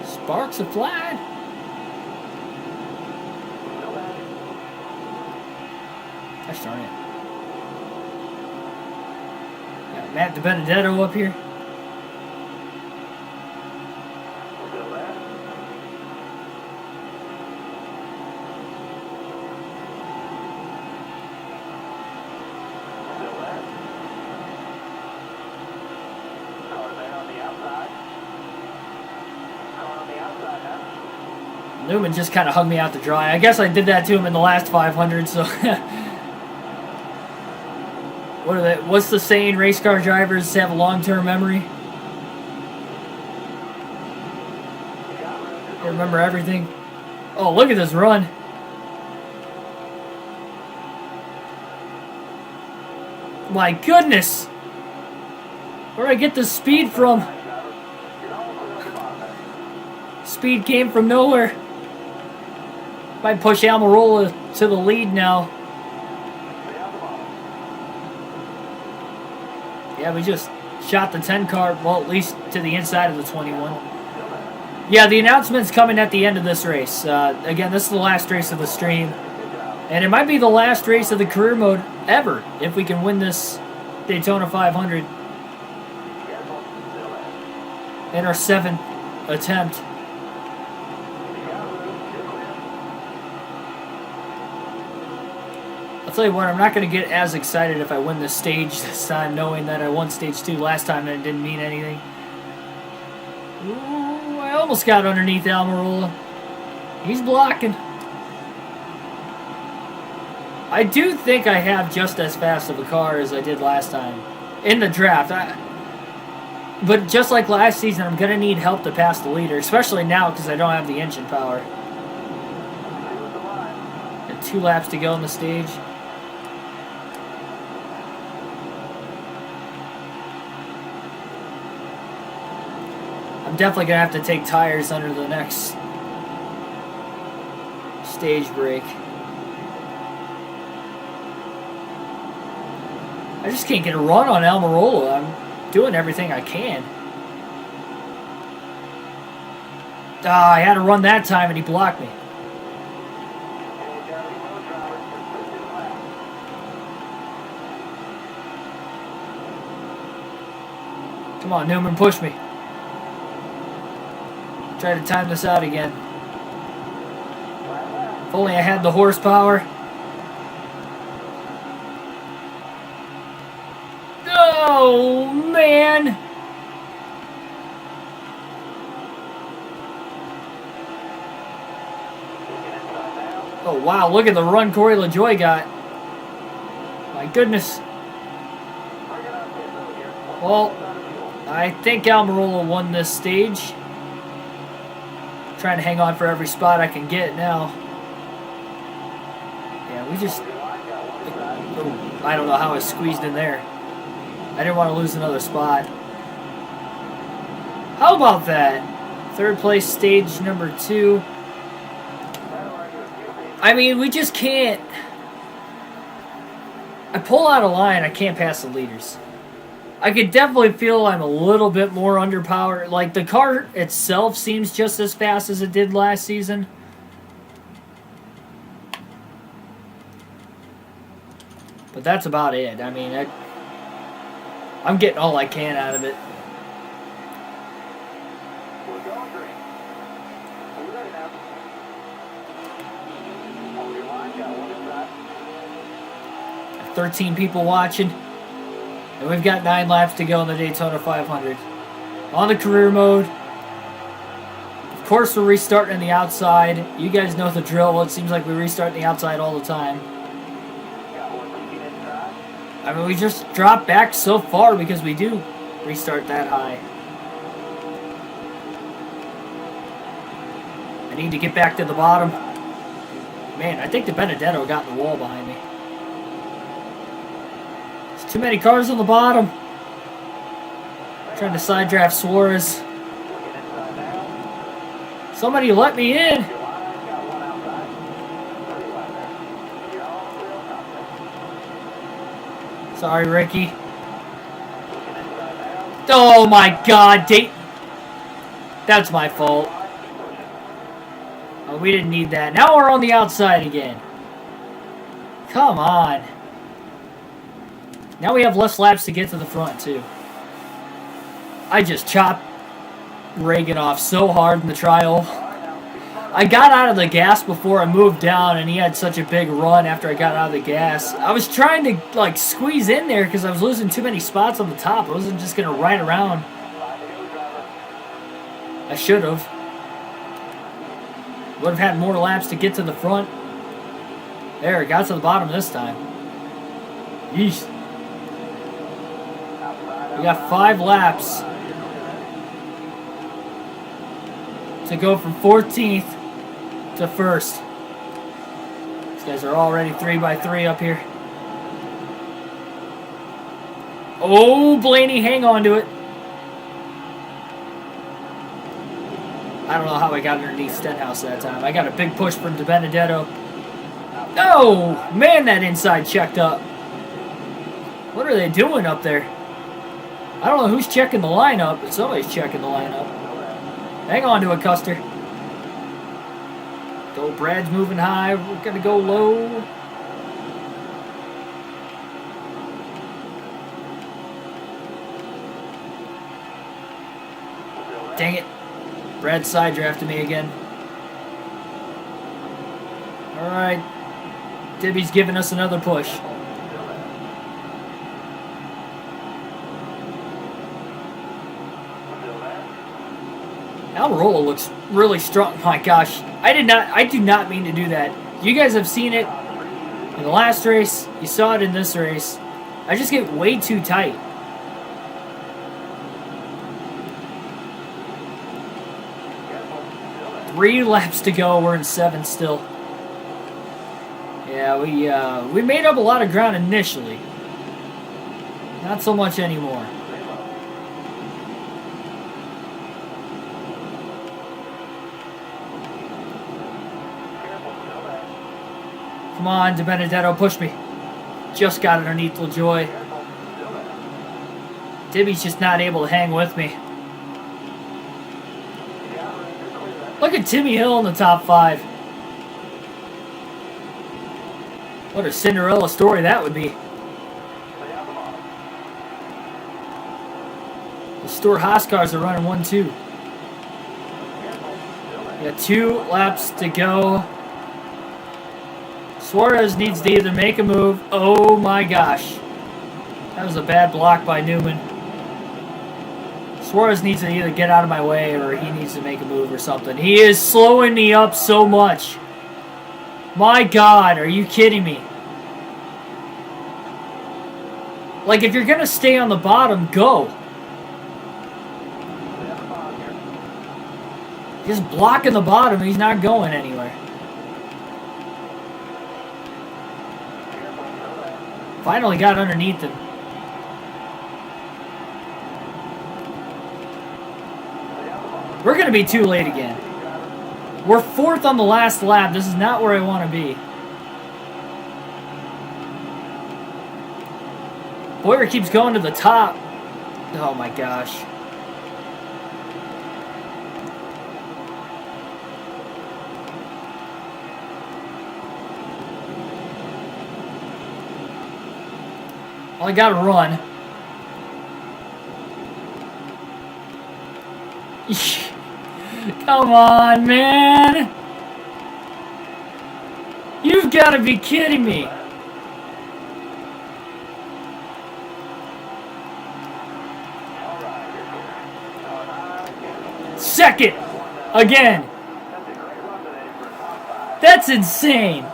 Sparks are flat. Gosh darn it. Got Matt DiBenedetto up here. Newman just kind of hugged me out to dry. I guess I did that to him in the last 500, so... What's the saying? Race car drivers have a long-term memory? They remember everything. Oh, look at this run. My goodness. Where did I get this speed from? Speed came from nowhere. Might push Almirola to the lead now. Yeah, we just shot the 10 car, well, at least to the inside of the 21. Yeah, the announcement's coming at the end of this race. Again, this is the last race of the stream. And it might be the last race of the career mode ever if we can win this Daytona 500 in our 7th attempt. I'll tell you what, I'm not going to get as excited if I win this stage this time, knowing that I won stage 2 last time and it didn't mean anything. Ooh, I almost got underneath Almirola. He's blocking. I do think I have just as fast of a car as I did last time in the draft. But just like last season, I'm going to need help to pass the leader, especially now because I don't have the engine power. Got 2 laps to go on the stage. I'm definitely going to have to take tires under the next stage break. I just can't get a run on Almirola. I'm doing everything I can. I had to run that time and he blocked me. Come on, Newman, push me. Try to time this out again. If only I had the horsepower. Oh, man. Oh, wow. Look at the run Corey LaJoie got. My goodness. Well, I think Almirola won this stage. Trying to hang on for every spot I can get now. Yeah, we just... Oh, I don't know how I squeezed in there. I didn't want to lose another spot. How about that? 3rd place, stage number 2. I mean, we just can't... I pull out a line, I can't pass the leaders. I could definitely feel I'm a little bit more underpowered. Like, the car itself seems just as fast as it did last season. But that's about it. I mean, I'm getting all I can out of it. We're going green. Are you ready now? Hold your line, got one inside. 13 people watching. And we've got 9 laps to go in the Daytona 500. On the career mode. Of course, we're restarting on the outside. You guys know the drill. It seems like we restart the outside all the time. I mean, we just drop back so far because we do restart that high. I need to get back to the bottom. Man, I think the Benedetto got in the wall behind me. There's too many cars on the bottom. Trying to side draft Suarez. Somebody let me in. Sorry, Ricky. Oh my God, that's my fault. Oh, we didn't need that. Now we're on the outside again. Come on. Now we have less laps to get to the front, too. I just chopped Reagan off so hard in the trial. I got out of the gas before I moved down, and he had such a big run after I got out of the gas. I was trying to, like, squeeze in there because I was losing too many spots on the top. I wasn't just going to ride around. I should have. Would have had more laps to get to the front. There, got to the bottom this time. Yeesh. We got 5 laps to go from 14th to 1st. These guys are already 3x3 up here. Oh, Blaney, hang on to it. I don't know how I got underneath Stenhouse that time. I got a big push from DiBenedetto. No! Man, that inside checked up. What are they doing up there? I don't know who's checking the lineup, but somebody's checking the lineup. Hang on to it, Custer. Go, Brad's moving high. We're going to go low. Dang it. Brad side drafted me again. All right. Dibby's giving us another push. Almirola looks really strong. My gosh. I do not mean to do that. You guys have seen it in the last race. You saw it in this race. I just get way too tight. Three laps to go. We're in 7th still. Yeah, we made up a lot of ground initially. Not so much anymore. Come on, DiBenedetto, push me. Just got underneath LaJoy. Dibby's just not able to hang with me. Look at Timmy Hill in the top 5. What a Cinderella story that would be. The Stuart Haas cars are running 1-2. We got 2 laps to go. Suarez needs to either make a move. Oh my gosh. That was a bad block by Newman. Suarez needs to either get out of my way or he needs to make a move or something. He is slowing me up so much. My God, are you kidding me? Like, if you're going to stay on the bottom, go. Just blocking the bottom, he's not going anywhere. Finally got underneath him. We're going to be too late again. We're 4th on the last lap. This is not where I want to be. Boyer keeps going to the top. Oh my gosh. Well, I gotta run. Come on, man. You've got to be kidding me. Second. Again. That's insane.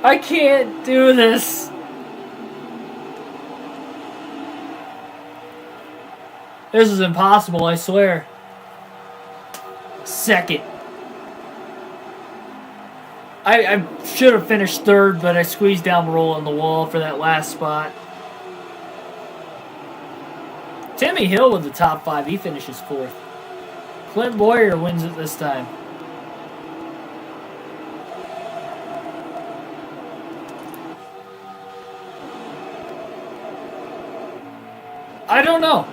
I can't do this. This is impossible, I swear. Second. I should have finished 3rd, but I squeezed down Almirola on the wall for that last spot. Timmy Hill with the top 5. He finishes 4th. Clint Boyer wins it this time. I don't know.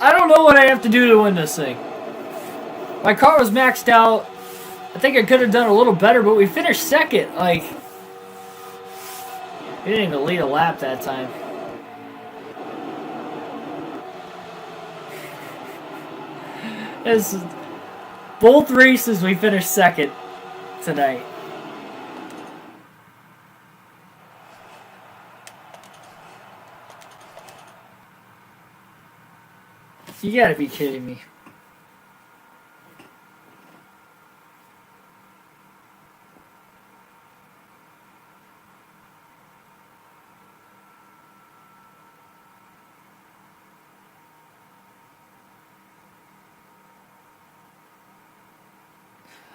I don't know what I have to do to win this thing. My car was maxed out. I think I could have done a little better, but we finished 2nd. Like, we didn't even lead a lap that time. This is, both races we finished 2nd tonight. You gotta be kidding me.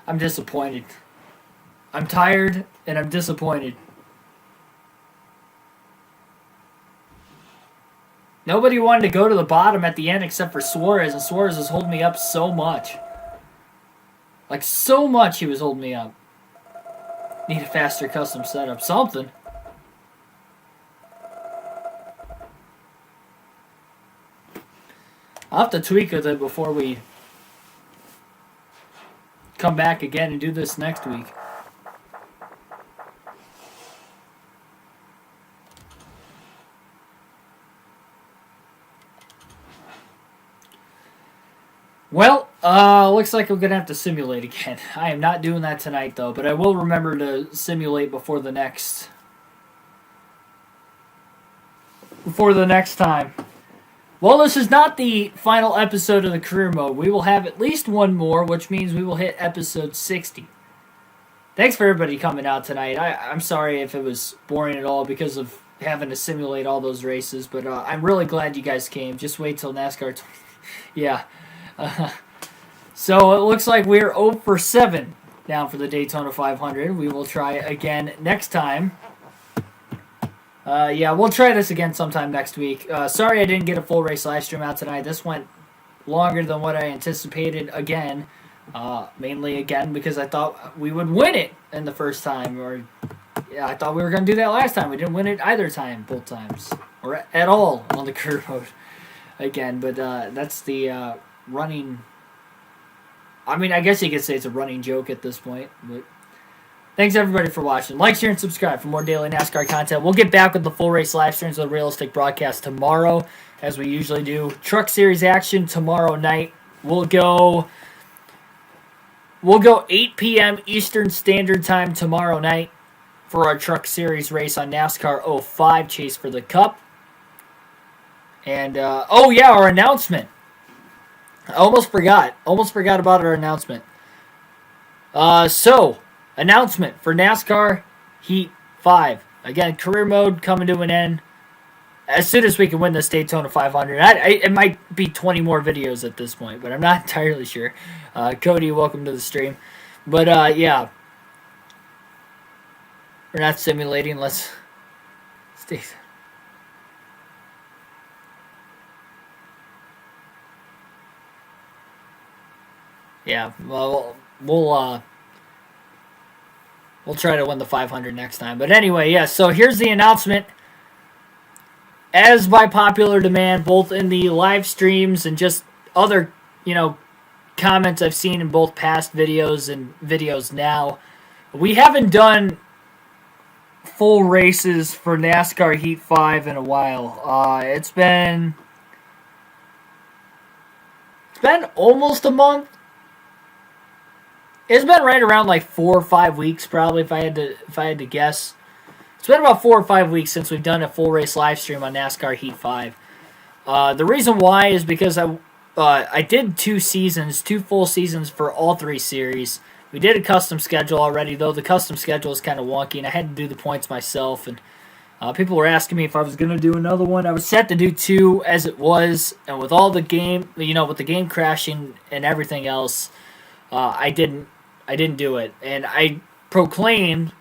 I'm disappointed. I'm tired and I'm disappointed. Nobody wanted to go to the bottom at the end except for Suarez, and Suarez was holding me up so much. Like, so much he was holding me up. Need a faster custom setup. Something. I'll have to tweak with it before we come back again and do this next week. Well, looks like I'm going to have to simulate again. I am not doing that tonight, though, but I will remember to simulate before the next time. Well, this is not the final episode of the career mode. We will have at least one more, which means we will hit episode 60. Thanks for everybody coming out tonight. I'm sorry if it was boring at all because of having to simulate all those races, but I'm really glad you guys came. Just wait till NASCAR. Yeah. So it looks like we're 0 for 7 down for the Daytona 500. We will try again next time. Yeah, we'll try this again sometime next week. Sorry I didn't get a full race live stream out tonight. This went longer than what I anticipated again. Mainly again because I thought we would win it in the first time. Yeah, I thought we were going to do that last time. We didn't win it either time, both times. Or at all on the career mode again. But that's the running... I mean, I guess you could say it's a running joke at this point. But thanks, everybody, for watching. Like, share, and subscribe for more daily NASCAR content. We'll get back with the full race live streams of the realistic broadcast tomorrow, as we usually do. Truck Series action tomorrow night. We'll go 8 p.m. Eastern Standard Time tomorrow night for our Truck Series race on NASCAR 05 Chase for the Cup. And, oh yeah, our announcement. I almost forgot about our announcement. So, announcement for NASCAR Heat 5. Again, career mode coming to an end. As soon as we can win this Daytona 500. It might be 20 more videos at this point, but I'm not entirely sure. Cody, welcome to the stream. But, yeah. We're not simulating. Let's stay... Yeah, well, we'll try to win the 500 next time. But anyway, yeah, so here's the announcement. As by popular demand, both in the live streams and just other, comments I've seen in both past videos and videos now, we haven't done full races for NASCAR Heat 5 in a while. It's been almost a month. It's been right around like 4 or 5 weeks, probably, if I had to guess. It's been about 4 or 5 weeks since we've done a full race live stream on NASCAR Heat 5. The reason why is because I did 2 full seasons for all 3 series. We did a custom schedule already, though the custom schedule is kind of wonky, and I had to do the points myself. And people were asking me if I was going to do another one. I was set to do 2 as it was, and with all the game, with the game crashing and everything else, I didn't do it. And I proclaimed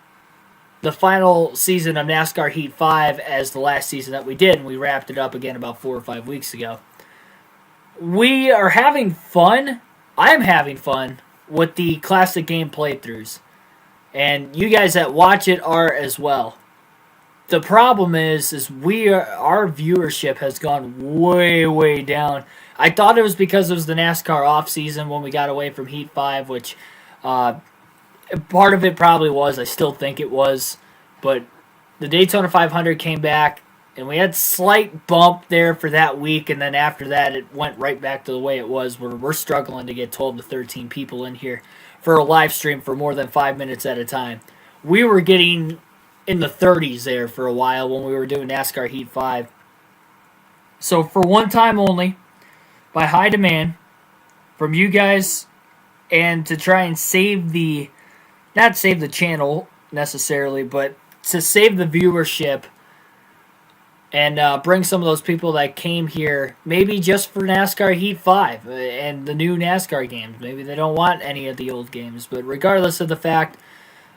the final season of NASCAR Heat 5 as the last season that we did, and we wrapped it up again about 4 or 5 weeks ago. We are having fun. I'm having fun with the classic game playthroughs. And you guys that watch it are as well. The problem is our viewership has gone way, way down. I thought it was because it was the NASCAR off season when we got away from Heat 5, which part of it probably was. I still think it was. But the Daytona 500 came back, and we had slight bump there for that week, and then after that it went right back to the way it was, where we're struggling to get 12 to 13 people in here for a live stream for more than 5 minutes at a time. We were getting in the 30s there for a while when we were doing NASCAR Heat 5. So for one time only, by high demand from you guys, and to try and not save the channel necessarily, but to save the viewership and bring some of those people that came here maybe just for NASCAR Heat 5 and the new NASCAR games. Maybe they don't want any of the old games, but regardless of the fact,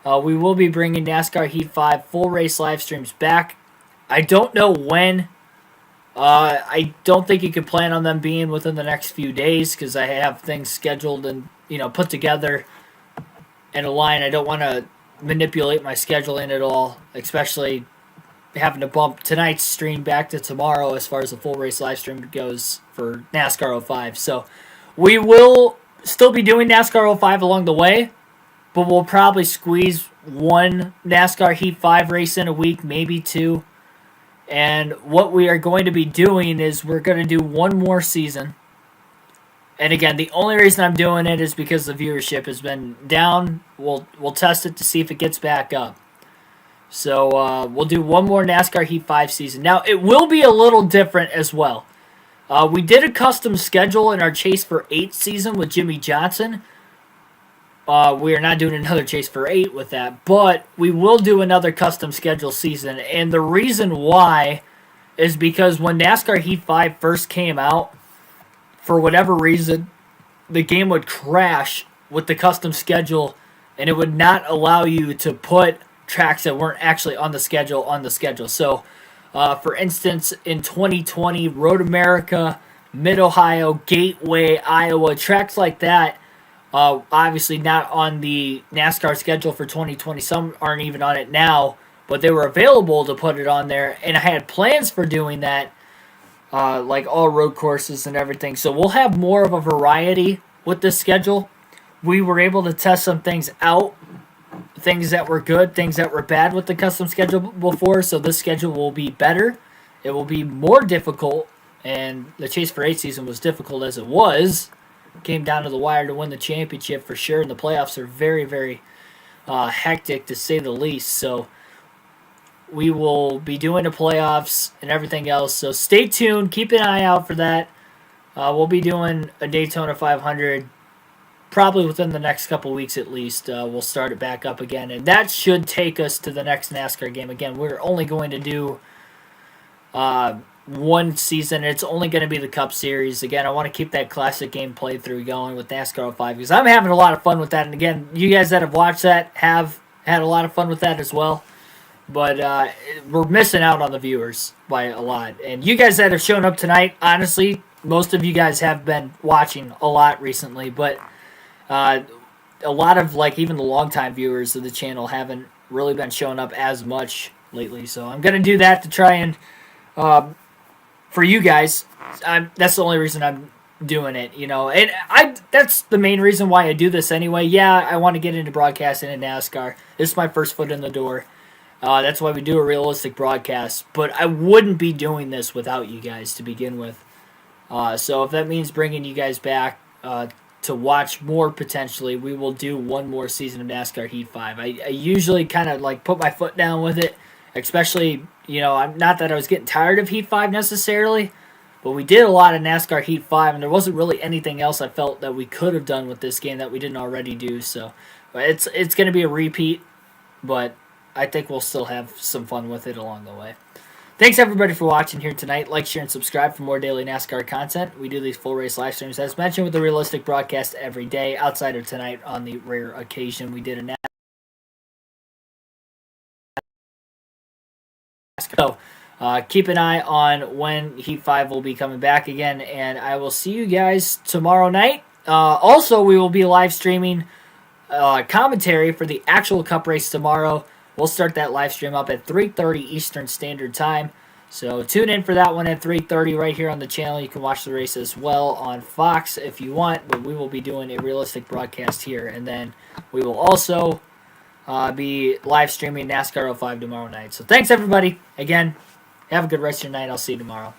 we will be bringing NASCAR Heat 5 full race live streams back. I don't know when I don't think you can plan on them being within the next few days because I have things scheduled and put together and aligned. I don't want to manipulate my scheduling at all, especially having to bump tonight's stream back to tomorrow as far as the full race live stream goes for NASCAR 05. So we will still be doing NASCAR 05 along the way, but we'll probably squeeze one NASCAR Heat 5 race in a week, maybe two. And what we are going to be doing is we're going to do one more season. And again, the only reason I'm doing it is because the viewership has been down. We'll test it to see if it gets back up. So we'll do one more NASCAR Heat 5 season. Now, it will be a little different as well. We did a custom schedule in our Chase for 8 season with Jimmy Johnson. We are not doing another Chase for 8 with that, but we will do another custom schedule season. And the reason why is because when NASCAR Heat 5 first came out, for whatever reason, the game would crash with the custom schedule, and it would not allow you to put tracks that weren't actually on the schedule. So, for instance, in 2020, Road America, Mid-Ohio, Gateway, Iowa, tracks like that, obviously not on the NASCAR schedule for 2020. Some aren't even on it now, but they were available to put it on there, and I had plans for doing that, like all road courses and everything. So we'll have more of a variety with this schedule. We were able to test some things out, things that were good, things that were bad with the custom schedule before, so this schedule will be better. It will be more difficult, and the Chase for 8 season was difficult as it was. Came down to the wire to win the championship for sure, and the playoffs are very, very hectic to say the least. So we will be doing the playoffs and everything else. So stay tuned. Keep an eye out for that. We'll be doing a Daytona 500 probably within the next couple weeks at least. We'll start it back up again, and that should take us to the next NASCAR game. Again, we're only going to do one season. It's only going to be the Cup Series. Again, I want to keep that classic game playthrough going with NASCAR 05 because I'm having a lot of fun with that. And again, you guys that have watched that have had a lot of fun with that as well. But we're missing out on the viewers by a lot. And you guys that have shown up tonight, honestly, most of you guys have been watching a lot recently. But a lot of, like, even the longtime viewers of the channel haven't really been showing up as much lately. So I'm going to do that to try and, for you guys, that's the only reason I'm doing it, And that's the main reason why I do this anyway. Yeah, I want to get into broadcasting in NASCAR. This is my first foot in the door. That's why we do a realistic broadcast. But I wouldn't be doing this without you guys to begin with. So if that means bringing you guys back to watch more potentially, we will do one more season of NASCAR Heat 5. I usually kind of like put my foot down with it, especially, I'm not that I was getting tired of Heat 5 necessarily, but we did a lot of NASCAR Heat 5, and there wasn't really anything else I felt that we could have done with this game that we didn't already do. So it's going to be a repeat, but I think we'll still have some fun with it along the way. Thanks, everybody, for watching here tonight. Like, share, and subscribe for more daily NASCAR content. We do these full race live streams, as mentioned, with the realistic broadcast every day. Outside of tonight, on the rare occasion, we did a NASCAR. So, keep an eye on when Heat 5 will be coming back again, and I will see you guys tomorrow night. Also, we will be live streaming commentary for the actual Cup race tomorrow. We'll start that live stream up at 3:30 Eastern Standard Time. So tune in for that one at 3:30 right here on the channel. You can watch the race as well on Fox if you want, but we will be doing a realistic broadcast here. And then we will also be live streaming NASCAR 05 tomorrow night. So thanks, everybody. Again, have a good rest of your night. I'll see you tomorrow.